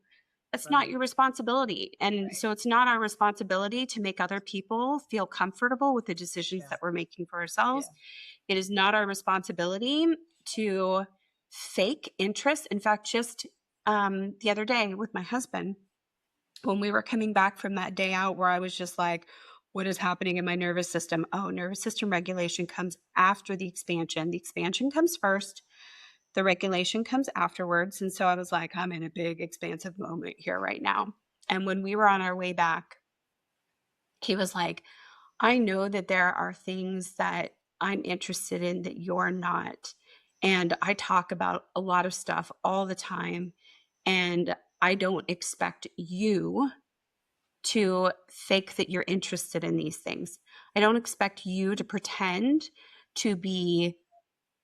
it's not your responsibility. And so it's not our responsibility to make other people feel comfortable with the decisions that we're making for ourselves. It is not our responsibility to fake interest. In fact, just the other day with my husband, when we were coming back from that day out where I was just like, what is happening in my nervous system? Oh, nervous system regulation comes after the expansion. The expansion comes first. The regulation comes afterwards. And so I was like, I'm in a big expansive moment here right now. And when we were on our way back, he was like, I know that there are things that I'm interested in that you're not. And I talk about a lot of stuff all the time. And I don't expect you to fake that you're interested in these things. I don't expect you to pretend to be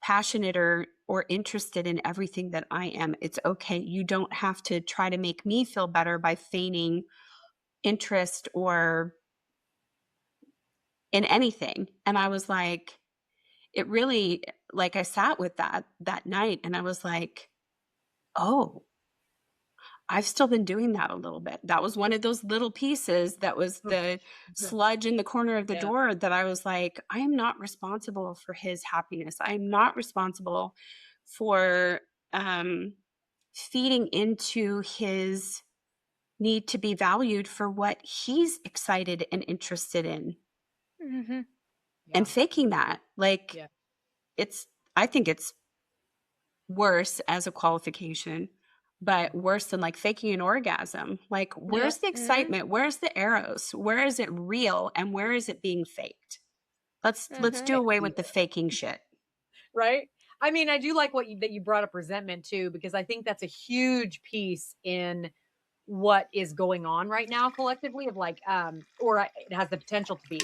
passionate or interested in everything that I am. It's okay. You don't have to try to make me feel better by feigning interest or in anything. And I was like, it really, like, I sat with that night and I was like, oh, I've still been doing that a little bit. That was one of those little pieces that was the sludge in the corner of the door that I was like, I am not responsible for his happiness. I am not responsible for feeding into his need to be valued for what he's excited and interested in. And faking that. I think it's worse as a qualification, but worse than like faking an orgasm. Like, where's the excitement? Where's the eros? Where is it real? And where is it being faked? Let's do away with the faking shit. Right? I mean, I do like that you brought up resentment too, because I think that's a huge piece in what is going on right now collectively of like, it has the potential to be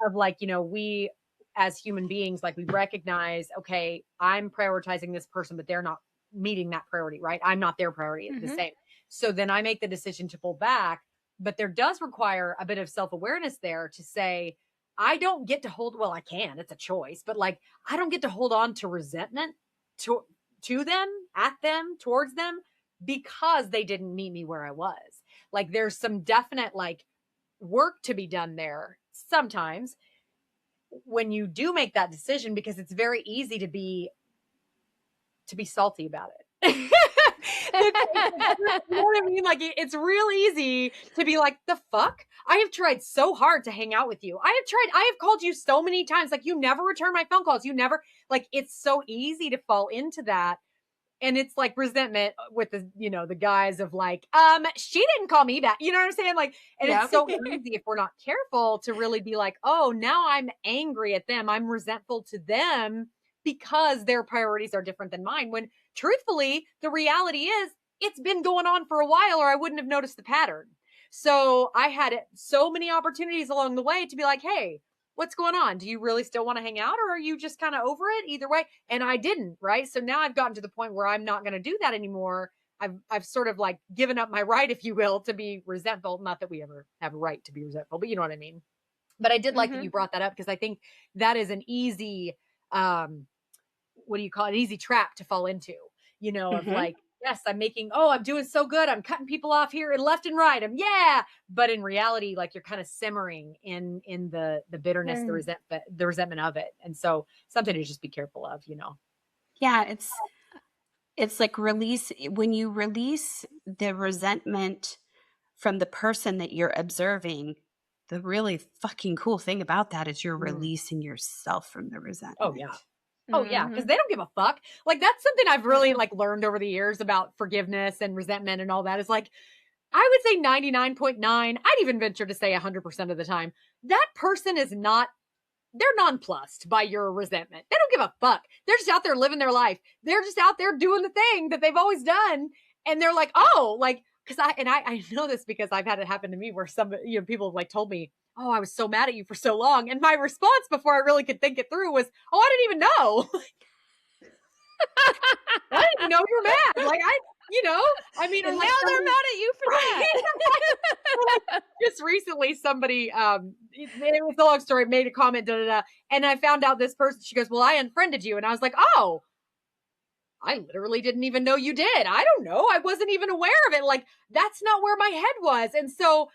of like, we as human beings, like we recognize, okay, I'm prioritizing this person, but they're not meeting that priority, right? I'm not their priority the same. So then I make the decision to pull back, but there does require a bit of self-awareness there to say, I don't get to hold, well, I can, it's a choice, but like, I don't get to hold on to resentment to them, at them, towards them, because they didn't meet me where I was. Like, there's some definite like work to be done there sometimes when you do make that decision, because it's very easy to be salty about it. You know what I mean? Like, it's real easy to be like, the fuck? I have tried so hard to hang out with you. I have called you so many times. Like, you never return my phone calls. You never, like, it's so easy to fall into that. And it's like resentment with the, the guise of like, she didn't call me back. You know what I'm saying? Like, and it's so easy if we're not careful to really be like, oh, now I'm angry at them. I'm resentful to them because their priorities are different than mine. When truthfully, the reality is it's been going on for a while or I wouldn't have noticed the pattern. So I had so many opportunities along the way to be like, hey, what's going on? Do you really still want to hang out or are you just kind of over it? Either way. And I didn't, right? So now I've gotten to the point where I'm not going to do that anymore. I've sort of like given up my right, if you will, to be resentful. Not that we ever have a right to be resentful, but you know what I mean? But I did like that you brought that up because I think that is an easy, what do you call it? An easy trap to fall into, of like, yes, I'm doing so good. I'm cutting people off here and left and right. But in reality, like you're kind of simmering in the bitterness, the resentment of it. And so something to just be careful of, Yeah. It's like when you release the resentment from the person that you're observing, the really fucking cool thing about that is you're releasing yourself from the resentment. Oh yeah. Oh yeah, because they don't give a fuck. Like that's something I've really like learned over the years about forgiveness and resentment and all that is like, I would say 99.9, I'd even venture to say 100% of the time, that person is they're nonplussed by your resentment. They don't give a fuck. They're just out there living their life. They're just out there doing the thing that they've always done. And they're like, oh, like, because I know this because I've had it happen to me where some, people have like told me, oh, I was so mad at you for so long. And my response before I really could think it through was, oh, I didn't even know. I didn't know you were mad. Like, I mean, and like now they're mad at you for that. Just recently, somebody, it was a long story, made a comment, and I found out this person, she goes, well, I unfriended you. And I was like, oh, I literally didn't even know you did. I don't know. I wasn't even aware of it. Like, that's not where my head was. And so,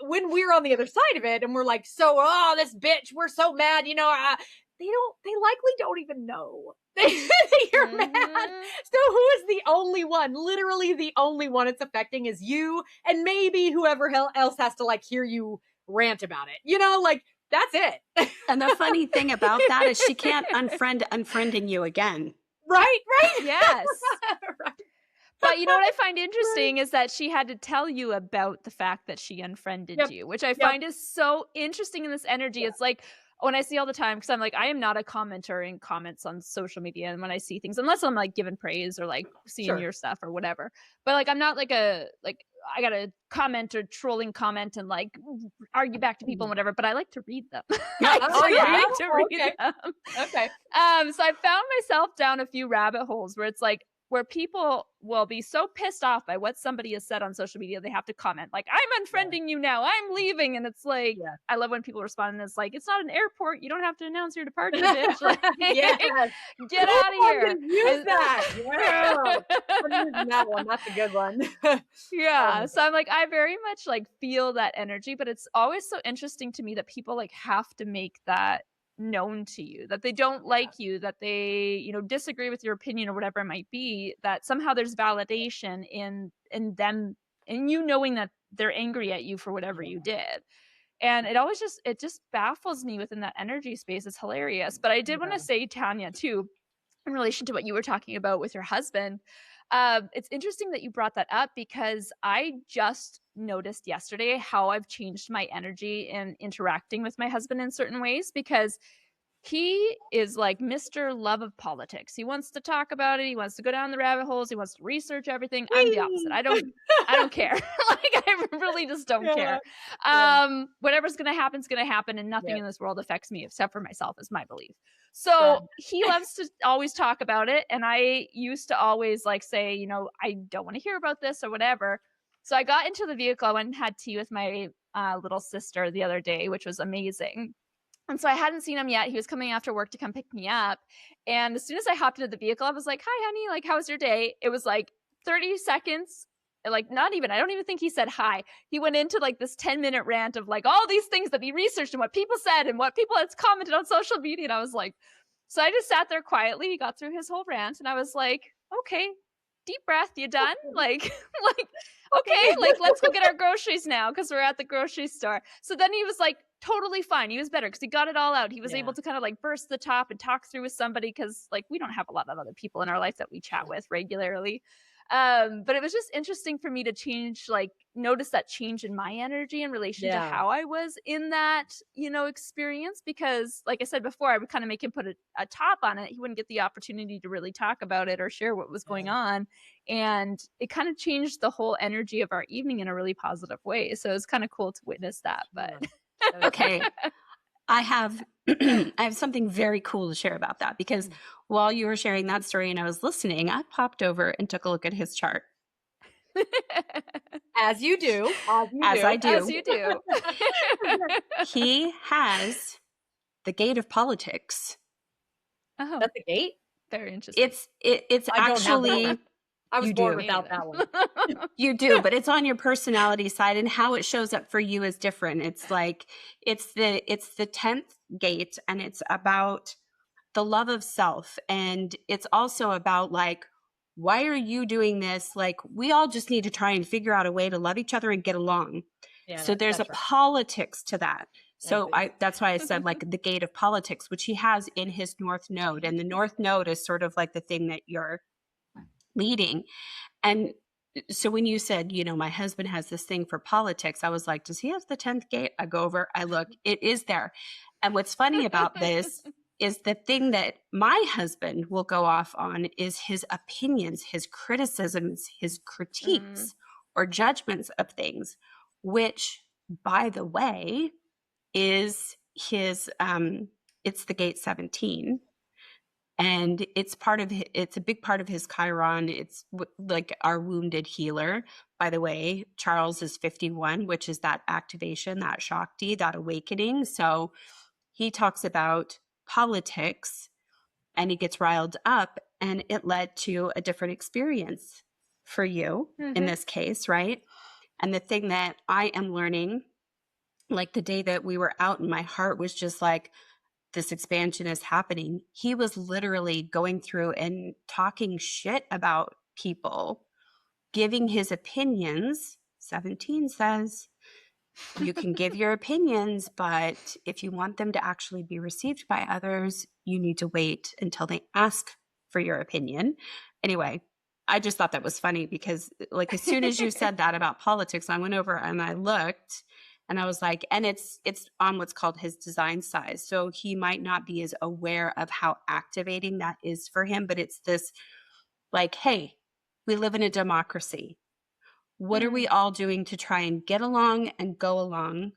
when we're on the other side of it and we're like, oh, this bitch, we're so mad, they likely don't even know you're mad. So who is the only one, literally the only one it's affecting is you and maybe whoever else has to like hear you rant about it, like that's it. And the funny thing about that is she can't unfriending you again. Right. Yes. Right. But you know what I find interesting is that she had to tell you about the fact that she unfriended you, which I find is so interesting in this energy. It's like when I see all the time, because I'm like, I am not a commenter in comments on social media. And when I see things, unless I'm like giving praise or like seeing your stuff or whatever, but like, I'm not like I got to comment or trolling comment and like argue back to people and whatever, but I like to read them. I like to read them. Okay. So I found myself down a few rabbit holes where it's like, where people will be so pissed off by what somebody has said on social media, they have to comment like, I'm unfriending you now, I'm leaving. And it's like, I love when people respond and it's like, it's not an airport. You don't have to announce your departure, bitch. Like, get out of here. Use that. I'm using that one. That's a good one. So I'm like, I very much like feel that energy, but it's always so interesting to me that people like have to make that known to you, that they don't like you, that they disagree with your opinion or whatever it might be, that somehow there's validation in them and knowing that they're angry at you for whatever you did. And it always just baffles me within that energy space. It's hilarious. But I did want to say, Tanya, too, in relation to what you were talking about with your husband, it's interesting that you brought that up because I just noticed yesterday how I've changed my energy in interacting with my husband in certain ways, because he is like Mr. Love of politics. He wants to talk about it. He wants to go down the rabbit holes. He wants to research everything. I'm the opposite. I don't care. Like, I really just don't care. Whatever's going to happen is going to happen, and nothing in this world affects me except for myself, is my belief. So he loves to always talk about it. And I used to always like say, I don't want to hear about this or whatever. So I got into the vehicle. I went and had tea with my little sister the other day, which was amazing. And so I hadn't seen him yet. He was coming after work to come pick me up. And as soon as I hopped into the vehicle, I was like, hi, honey, like, how was your day? It was like 30 seconds. Like, not even, I don't even think he said hi. He went into like this 10-minute rant of like all these things that he researched and what people said and what people had commented on social media. And I was like, so I just sat there quietly. He got through his whole rant and I was like, okay, deep breath, you done? Like okay, like let's go get our groceries now because we're at the grocery store. So then he was like totally fine. He was better because he got it all out. He was able to kind of like burst the top and talk through with somebody because like we don't have a lot of other people in our life that we chat with regularly. But it was just interesting for me to change, like notice that change in my energy in relation to how I was in that, experience. Because like I said before, I would kind of make him put a top on it. He wouldn't get the opportunity to really talk about it or share what was going on. And it kind of changed the whole energy of our evening in a really positive way. So it was kind of cool to witness that. But okay. I have I have something very cool to share about that, because while you were sharing that story and I was listening, I popped over and took a look at his chart. As you do. I do. As you do. He has the gate of politics. Oh, That's a gate? very interesting. It's actually I was you born do. without that one. You do, but it's on your personality side, and how it shows up for you is different. It's like it's the 10th gate, and it's about the love of self, and it's also about like, why are you doing this? Like, we all just need to try and figure out a way to love each other and get along. So there's a politics to that. So that's why I said like the gate of politics, which he has in his North Node, and the North Node is sort of like the thing that you're leading. And so when you said, my husband has this thing for politics, I was like, does he have the 10th gate? I go over, I look, it is there. And what's funny about this is the thing that my husband will go off on is his opinions, his criticisms, his critiques or judgments of things, which, by the way, is his, it's the gate 17. And it's a big part of his Chiron. It's like our wounded healer. By the way, Charles is 51, which is that activation, that Shakti, that awakening. So he talks about politics and he gets riled up, and it led to a different experience for you in this case, right? And the thing that I am learning, like the day that we were out and my heart was just like, this expansion is happening. He was literally going through and talking shit about people, giving his opinions. 17 says you can give your opinions, but if you want them to actually be received by others, you need to wait until they ask for your opinion. Anyway, I just thought that was funny because like as soon as you said that about politics, I went over and I looked. And I was like, and it's on what's called his design size. So he might not be as aware of how activating that is for him, but it's this like, hey, we live in a democracy. What are we all doing to try and get along and go along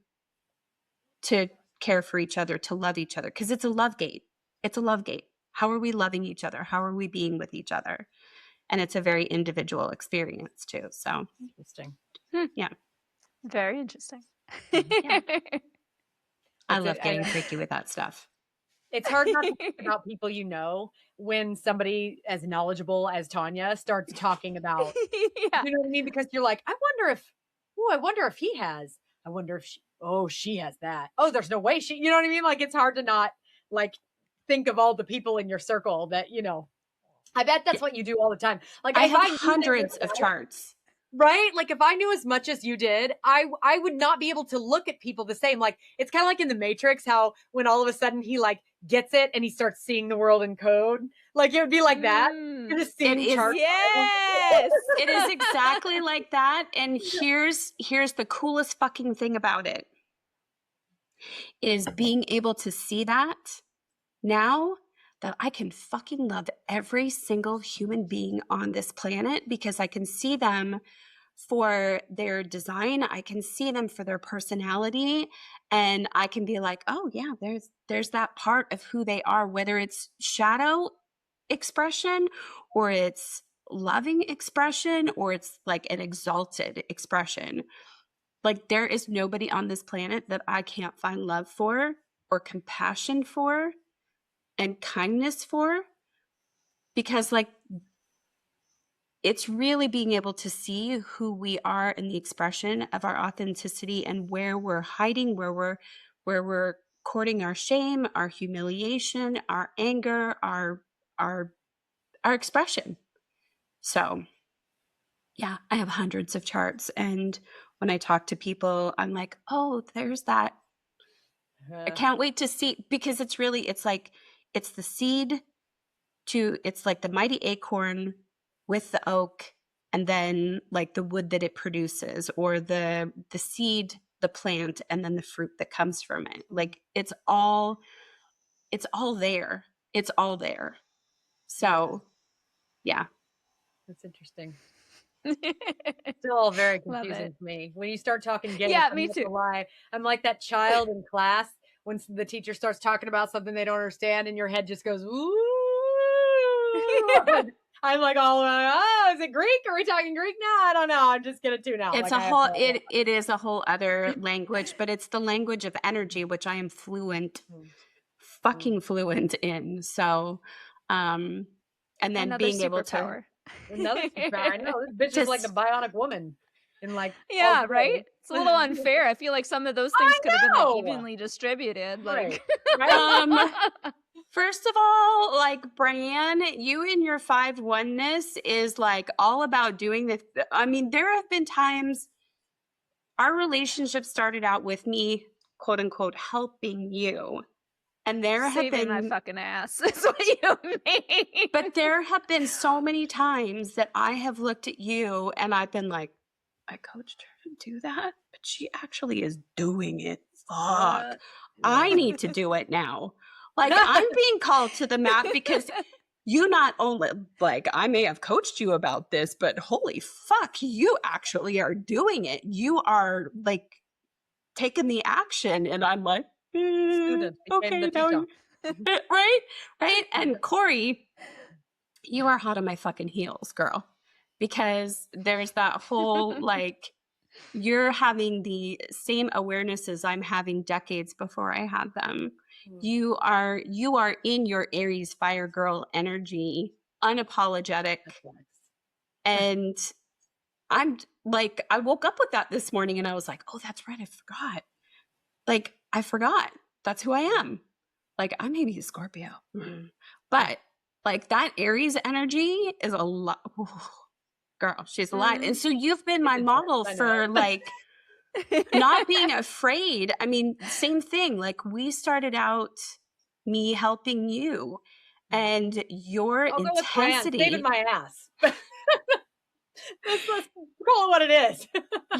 to care for each other, to love each other? Because it's a love gate. It's a love gate. How are we loving each other? How are we being with each other? And it's a very individual experience too. So interesting. Yeah. Very interesting. Yeah. I love getting freaky with that stuff. It's hard not to think about people when somebody as knowledgeable as Tanya starts talking about, you know what I mean? Because you're like, I wonder if he has, I wonder if she has that. Oh, there's no way you know what I mean? Like, it's hard to not like think of all the people in your circle that, I bet that's what you do all the time. Like I have hundreds of charts. Right? Like if I knew as much as you did, I would not be able to look at people the same. Like it's kind of like in the Matrix, how when all of a sudden he like gets it and he starts seeing the world in code. Like it would be like that. You're just seeing charts. Yes. It is exactly like that. And here's the coolest fucking thing about it is being able to see that now that I can fucking love every single human being on this planet because I can see them for their design. I can see them for their personality, and I can be like, oh yeah, there's that part of who they are, whether it's shadow expression or it's loving expression or it's like an exalted expression. Like there is nobody on this planet that I can't find love for or compassion for and kindness for, because like it's really being able to see who we are in the expression of our authenticity and where we're hiding, where we're courting our shame, our humiliation, our anger, our expression. So Yeah, I have hundreds of charts. And when I talk to people, I'm like, oh, there's that. I can't wait to see, because it's like, it's the seed it's like the mighty acorn with the oak, and then like the wood that it produces, or the seed, the plant, and then the fruit that comes from it. Like it's all there. It's all there. So yeah. That's interesting. Still very Love confusing it. to me. When you start talking gay, Yeah, I'm me not too. gonna lie. I'm like that child in class when the teacher starts talking about something they don't understand, and your head just goes, ooh. I'm like, oh, is it Greek? Are we talking Greek now? I don't know. I'm just gonna tune out. It's Like, a whole it is a whole other language, but it's the language of energy, which I am fucking fluent in. So and then Another being able superpower. Another superpower. I know this bitch is like the bionic woman. In like, yeah, right? It's a little unfair. I feel like some of those things could have been like know! evenly distributed. Right. Like First of all, like Brianne, you and your 5-1-ness is like all about doing this. I mean, there have been times our relationship started out with me, quote unquote, helping you. And there have saving been my fucking ass is what you mean. But there have been so many times that I have looked at you and I've been like, I coached her to do that, but she actually is doing it. Fuck. I need to do it now. Like I'm being called to the mat because you not only, like, I may have coached you about this, but holy fuck, you actually are doing it. You are like taking the action. And I'm like, okay, now, right? And Corey, you are hot on my fucking heels, girl, because there's that whole like you're having the same awarenesses I'm having decades before I had them. You are in your Aries fire girl energy, unapologetic. And I'm like, I woke up with that this morning and I was like, oh, that's right. I forgot. Like, I forgot. That's who I am. Like, I may be a Scorpio, but like that Aries energy is a lot. Girl, she's a lot. And so you've been my model for like not being afraid. I mean, same thing. Like we started out me helping you and your intensity. Saving my ass. Let's call it what it is.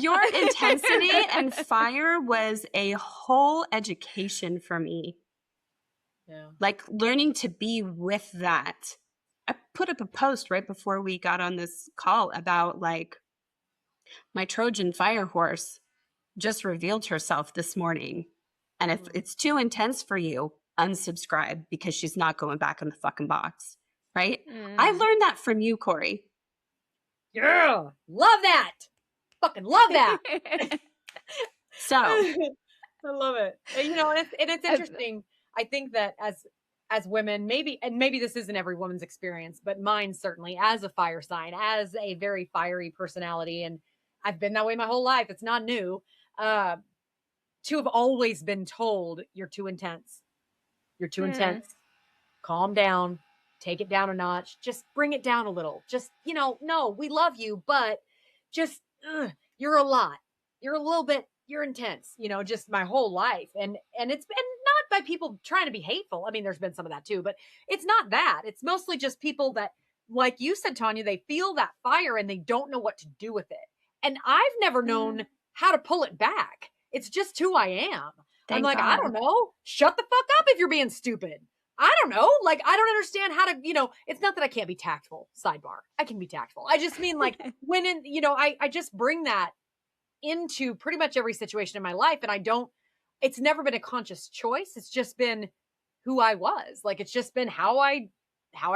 Your intensity and fire was a whole education for me. Yeah. Like learning to be with that. I put up a post right before we got on this call about like my Trojan fire horse just revealed herself this morning. And if it's too intense for you, unsubscribe because she's not going back in the fucking box. Right? I learned that from you, Corey. Yeah. Love that. Fucking love that. So I love it. You know, and it's interesting. I think that as women, maybe this isn't every woman's experience, but mine certainly, as a fire sign, as a very fiery personality, and I've been that way my whole life. It's not new. To have always been told you're too intense. You're too intense. Calm down. Take it down a notch. Just bring it down a little. Just, no, we love you, but just, you're a lot. You're a little bit, you're intense, just my whole life. And it's been not by people trying to be hateful. I mean, there's been some of that too, but it's not that. It's mostly just people that, like you said, Tanya, they feel that fire and they don't know what to do with it. And I've never known how to pull it back. It's just who I am. I'm like, God. I don't know. Shut the fuck up if you're being stupid. I don't know. Like, I don't understand how to, it's not that I can't be tactful, sidebar. I can be tactful. I just mean like when I just bring that into pretty much every situation in my life. And it's never been a conscious choice. It's just been who I was. Like, it's just been how I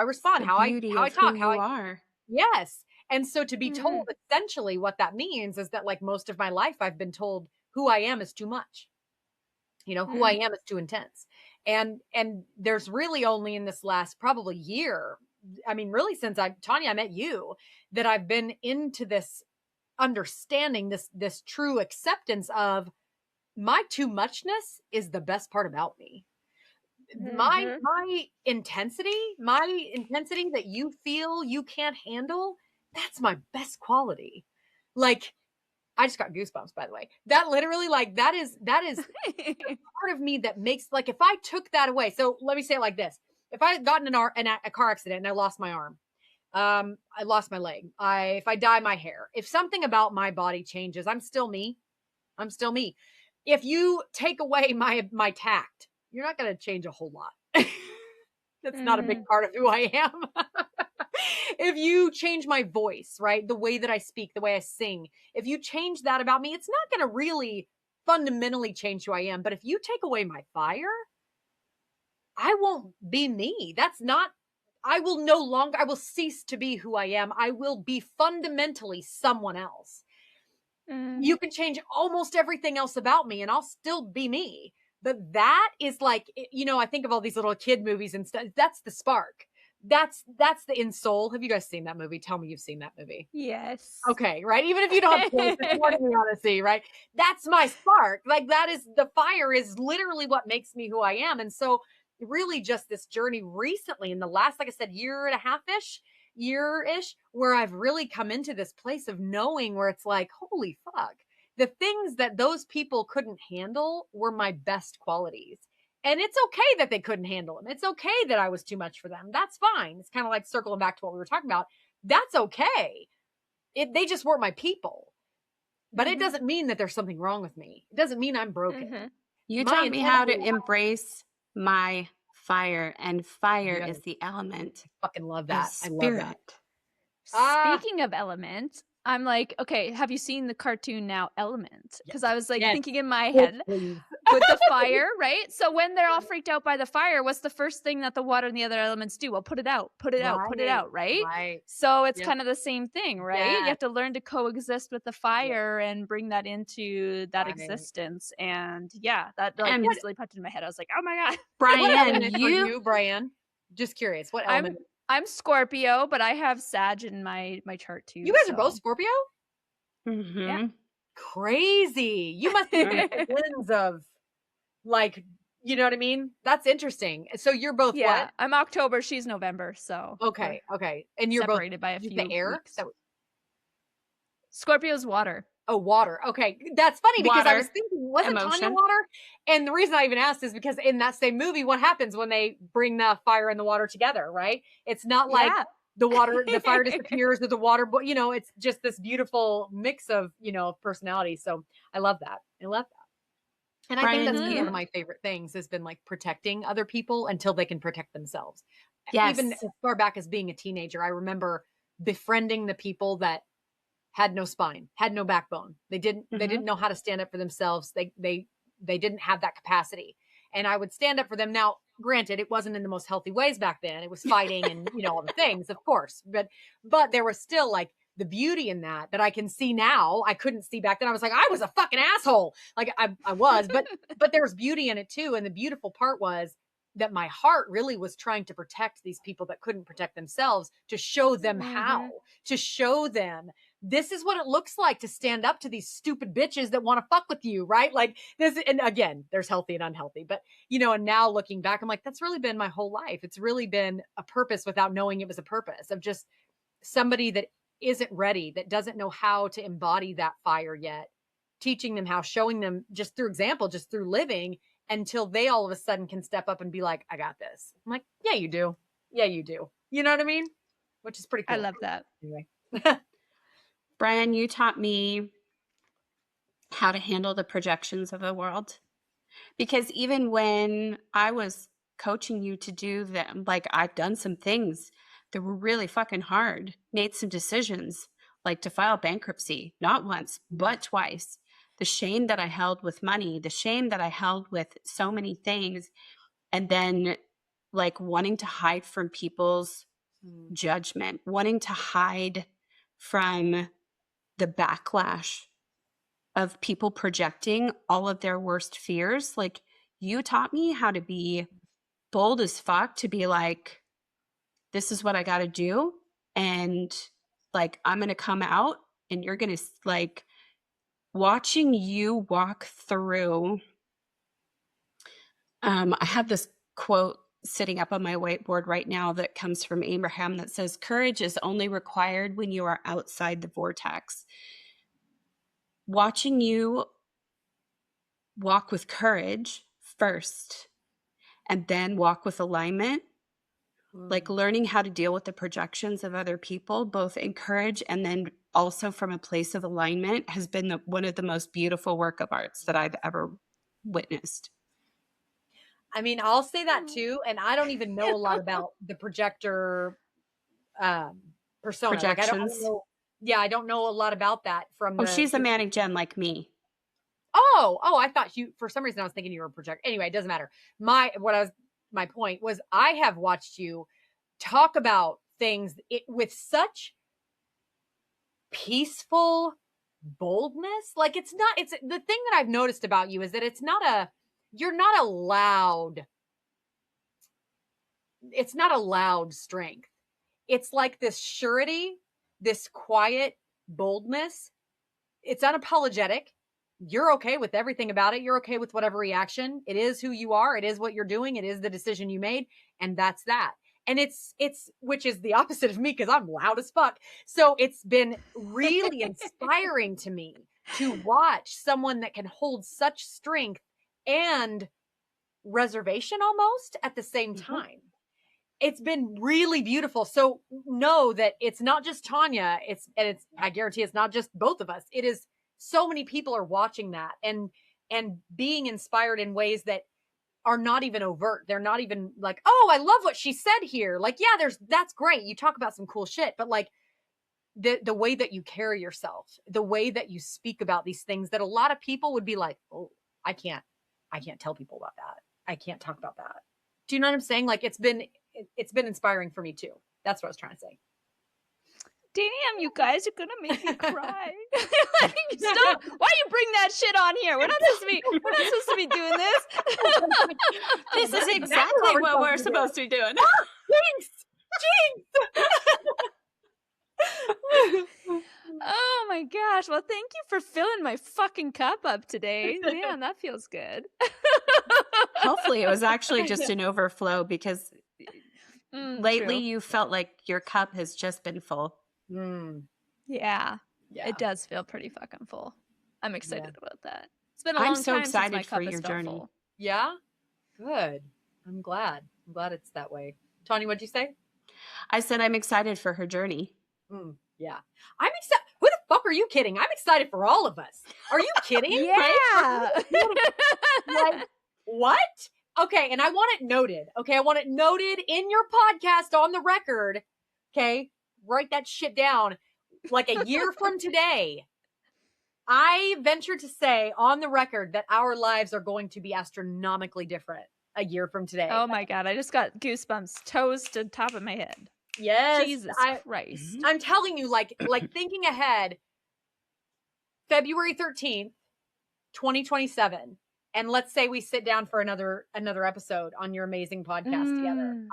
respond, how I talk, how I are. Yes. And so to be told essentially what that means is that like most of my life, I've been told who I am is too much. Who I am is too intense. And there's really only in this last probably year, I mean, really since Tanya, I met you, that I've been into this understanding, this true acceptance of my too muchness is the best part about me. My intensity that you feel you can't handle, that's my best quality. Like, I just got goosebumps, by the way. That literally, like, that is part of me that makes, like, if I took that away. So let me say it like this. If I had gotten in a car accident and I lost my arm, I lost my leg. If I dye my hair, if something about my body changes, I'm still me. I'm still me. If you take away my tact, you're not going to change a whole lot. That's not a big part of who I am. If you change my voice, right? The way that I speak, the way I sing, if you change that about me, it's not going to really fundamentally change who I am. But if you take away my fire, I won't be me. I will cease to be who I am. I will be fundamentally someone else. You can change almost everything else about me and I'll still be me. But that is like, I think of all these little kid movies and stuff. That's the spark. That's the In Soul. Have you guys seen that movie? Tell me you've seen that movie. Yes. Okay, right? Even if you don't have kids, it's more than you want to see, right? That's my spark. Like, that is, the fire is literally what makes me who I am. And so really just this journey recently in the last, like I said, year and a half-ish, where I've really come into this place of knowing where it's like, holy fuck, the things that those people couldn't handle were my best qualities. And it's okay that they couldn't handle them. It's okay that I was too much for them. That's fine. It's kind of like circling back to what we were talking about. That's okay. They just weren't my people. But it doesn't mean that there's something wrong with me. It doesn't mean I'm broken. You taught me how to embrace my fire, and fire is the element. I fucking love that. I love that. Speaking of element, I'm like, okay, have you seen the cartoon now, Element? Because I was like thinking in my head with the fire, right? So when they're all freaked out by the fire, what's the first thing that the water and the other elements do? Well, put it out, right? Right. So it's kind of the same thing, right? You have to learn to coexist with the fire and bring that into that existence. And that like instantly popped into my head. I was like, oh my God. Brian, Brian, just curious, what element? I'm Scorpio, but I have Sag in my chart too. You guys are both Scorpio? Yeah. Crazy. You must be twins of, like, you know what I mean? That's interesting. So you're both what? I'm October. She's November. So okay. And you're separated both by a few the air. weeks. Scorpio's water. Oh, water. Okay. That's funny because I was thinking, wasn't emotion. Tanya water? And the reason I even asked is because in that same movie, what happens when they bring the fire and the water together, right? It's not like the fire disappears or the water, but it's just this beautiful mix of, personalities. So I love that. And I think that's been one of my favorite things has been like protecting other people until they can protect themselves. Yes. Even as far back as being a teenager, I remember befriending the people that had no spine, had no backbone. They didn't know how to stand up for themselves. They didn't have that capacity. And I would stand up for them. Now, granted, it wasn't in the most healthy ways back then. It was fighting and, all the things, of course. But there was still like the beauty in that I can see now. I couldn't see back then. I was like, I was a fucking asshole. Like I was, but there was beauty in it too. And the beautiful part was that my heart really was trying to protect these people that couldn't protect themselves, to show them how, to show them this is what it looks like to stand up to these stupid bitches that want to fuck with you, right? Like this, and again, there's healthy and unhealthy, but and now looking back, I'm like, that's really been my whole life. It's really been a purpose without knowing it was a purpose, of just somebody that isn't ready, that doesn't know how to embody that fire yet, teaching them how, showing them just through example, just through living, until they all of a sudden can step up and be like, I got this. I'm like, yeah, you do. Yeah, you do. You know what I mean? Which is pretty cool. I love that. Anyway. Brian, you taught me how to handle the projections of the world. Because even when I was coaching you to do them, like I've done some things that were really fucking hard, made some decisions, like to file bankruptcy, not once, but twice. The shame that I held with money, the shame that I held with so many things, and then like wanting to hide from people's judgment, wanting to hide from the backlash of people projecting all of their worst fears. Like you taught me how to be bold as fuck, to be like, this is what I got to do. And like, I'm going to come out and you're going to like, watching you walk through. I have this quote sitting up on my whiteboard right now that comes from Abraham that says, courage is only required when you are outside the vortex. Watching you walk with courage first and then walk with alignment, like learning how to deal with the projections of other people, both in courage and then also from a place of alignment, has been one of the most beautiful work of arts that I've ever witnessed. I mean, I'll say that too. And I don't even know a lot about the projector persona. Projections. Like, I don't know. Yeah, I don't know a lot about that from she's a manic gen like me. Oh, I thought for some reason I was thinking you were a projector. Anyway, it doesn't matter. My point was I have watched you talk about things with such peaceful boldness. Like it's the thing that I've noticed about you is that it's not a loud strength. It's like this surety, this quiet boldness. It's unapologetic. You're okay with everything about it. You're okay with whatever reaction. It is who you are. It is what you're doing. It is the decision you made. And that's that. And it's which is the opposite of me because I'm loud as fuck. So it's been really inspiring to me to watch someone that can hold such strength and reservation almost at the same time. It's been really beautiful. So know that it's not just Tanya. I guarantee it's not just both of us. It is so many people are watching that and being inspired in ways that are not even overt. They're not even like, oh, I love what she said here. Like, yeah, that's great. You talk about some cool shit, but like the way that you carry yourself, the way that you speak about these things that a lot of people would be like, oh, I can't tell people about that. I can't talk about that. Do you know what I'm saying? Like it's been inspiring for me too. That's what I was trying to say. Damn, you guys are gonna make me cry. Stop! Why you bring that shit on here? We're not supposed to be doing this. This is exactly what we're supposed to be doing. Jinx! Oh my gosh. Well, thank you for filling my fucking cup up today. Man, that feels good. Hopefully it was actually just an overflow because lately true. you felt like your cup has just been full. Yeah, it does feel pretty fucking full. I'm excited about that. It's been a long time so excited since my for cup your has journey. felt full. Yeah? Good. I'm glad it's that way. Tanya, what'd you say? I said I'm excited for her journey. Yeah. I'm excited. Who the fuck are you kidding? I'm excited for all of us. Are you kidding? Yeah. Like, what? Okay, and I want it noted. Okay, I want it noted in your podcast on the record. Okay, write that shit down. Like a year from today, I venture to say on the record that our lives are going to be astronomically different a year from today. Oh my God, I just got goosebumps, toes to the top of my head. Yes. Jesus Christ. I'm telling you, like thinking ahead, February 13th, 2027. And let's say we sit down for another episode on your amazing podcast together.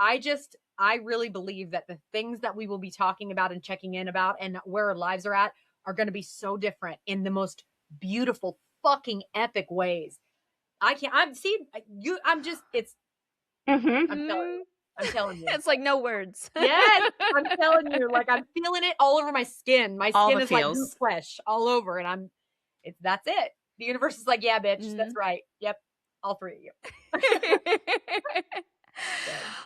I really believe that the things that we will be talking about and checking in about and where our lives are at are going to be so different in the most beautiful, fucking epic ways. I'm telling you. It's like no words. Yes, I'm telling you. Like I'm feeling it all over my skin. My skin is feels. like flesh all over, and that's it. The universe is like, yeah, bitch, that's right. Yep, all three of you.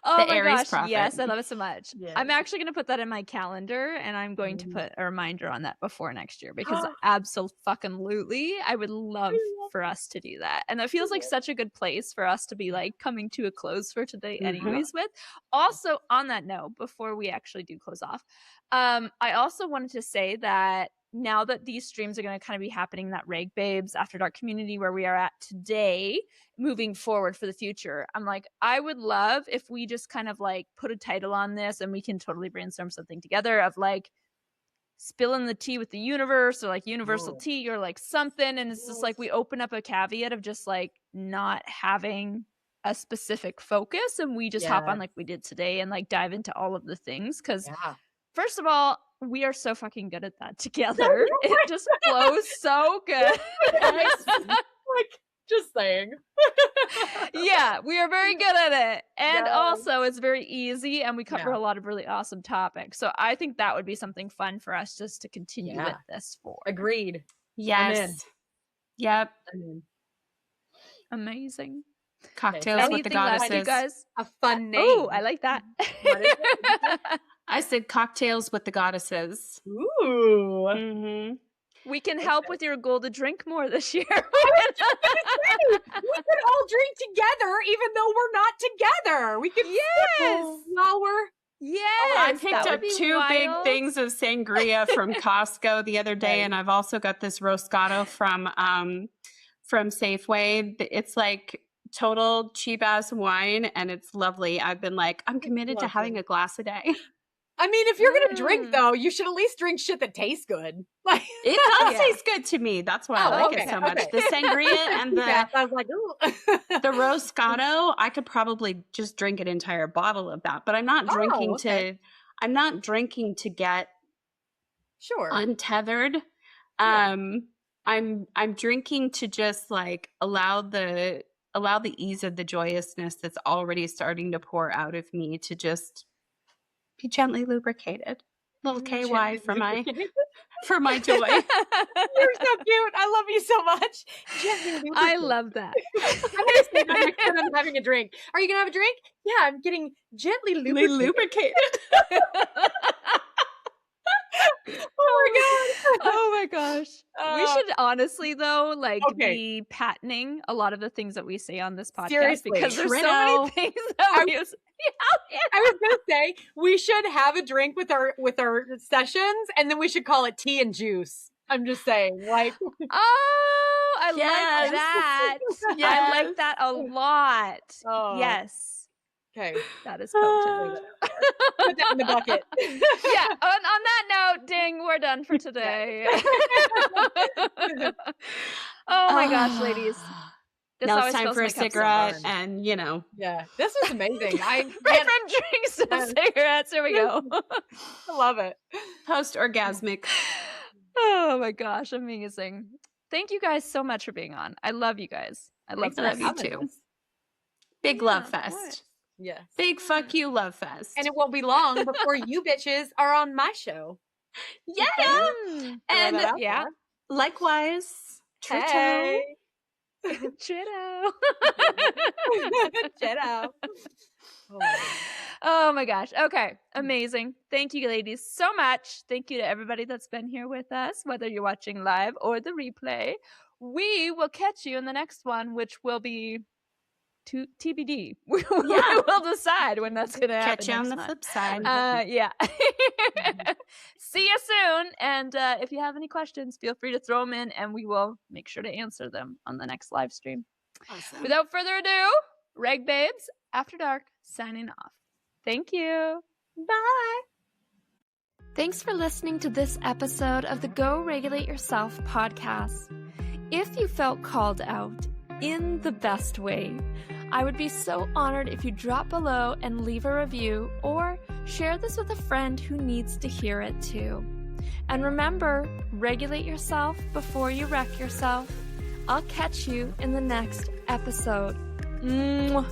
Oh the my Aries gosh, prophet. yes, I love it so much. Yes. I'm actually going to put that in my calendar, and I'm going to put a reminder on that before next year because absolutely, I would love for us to do that. And that feels like such a good place for us to be like coming to a close for today anyways with. Also, on that note, before we actually do close off, I also wanted to say that now that these streams are going to kind of be happening in that Reg Babes After Dark community where we are at today, moving forward for the future, I'm like, I would love if we just kind of like put a title on this and we can totally brainstorm something together of like spilling the tea with the universe or like universal tea or like something. And it's just like we open up a caveat of just like not having a specific focus and we just hop on like we did today and like dive into all of the things. Because first of all, we are so fucking good at that together. It just flows so good. Like Just saying. Yeah, we are very good at it. And Yes. also it's very easy and we cover Yeah. a lot of really awesome topics. So I think that would be something fun for us just to continue Yeah. with this for. Agreed. Yes. Yep. I'm in. Amazing. Cocktails with the Anything left, you goddesses. guys? A fun name. Oh, I like that. What is it? I said cocktails with the goddesses. Ooh. Mm-hmm. We can help with your goal to drink more this year. We could all drink together, even though we're not together. We could Yes. while we're Yes. I that picked would up be 2 big wild. things of sangria from Costco the other day, Nice. and I've also got this Roscato from Safeway. It's like total cheap ass wine, and it's lovely. I've been like, I'm committed to Lovely. having a glass a day. I mean, if you're gonna drink Mm. though, you should at least drink shit that tastes good. Like It does Yeah. taste good to me. That's why I Oh, like okay, it so much. okay. The sangria and yeah, I was like, ooh. the Roscato, I could probably just drink an entire bottle of that, but I'm not drinking okay. I'm not drinking to get Sure. untethered. Yeah. I'm drinking to just like allow the ease of the joyousness that's already starting to pour out of me to just be gently lubricated. Little KY for my joy. You're so cute. I love you so much. Gently I lubricated. love that. I'm gonna say that next time I'm having a drink. Are you gonna have a drink? Yeah, I'm getting gently lubricated. Lubricated. Oh my god. Oh my gosh. We Uh, should honestly though okay. be patenting a lot of the things that we say on this podcast Seriously. because there's so Trino. many things that I- we use. I was gonna say we should have a drink with our sessions, and then we should call it tea and juice. I'm just saying, like, Oh, I Yes. like that. I Yes. like that a lot. Oh. Yes. okay, That is potent. put that in the bucket. Yeah, on that note, ding, we're done for today. Oh my gosh, ladies. This Now always it's time fills for my a cup so cigarette, much. and Yeah, this was amazing. I Right from drinks to Yes. cigarettes. Here we go. love it. post-orgasmic. Oh my gosh, amazing. Thank you guys so much for being on. I love you guys. I love Thanks for love you having too. us. Big Yeah, love of fest. course. Yes. Big fuck you love fest. And it won't be long before you bitches are on my show. yeah. Mm. Throw And that out yeah. there. likewise, Trito. Hey. Ditto. Ditto. Oh my God. Oh my gosh. Okay. Amazing. Thank you, ladies, so much. Thank you to everybody that's been here with us, whether you're watching live or the replay. We will catch you in the next one, which will be TBD. We Yeah. will decide when that's going to happen. Catch you on next the month. flip side. Yeah. See you soon. And if you have any questions, feel free to throw them in and we will make sure to answer them on the next live stream. Awesome. Without further ado, Reg Babes After Dark signing off. Thank you. Bye. Thanks for listening to this episode of the Go Regulate Yourself podcast. If you felt called out in the best way, I would be so honored if you drop below and leave a review or share this with a friend who needs to hear it too. And remember, regulate yourself before you wreck yourself. I'll catch you in the next episode. Mwah.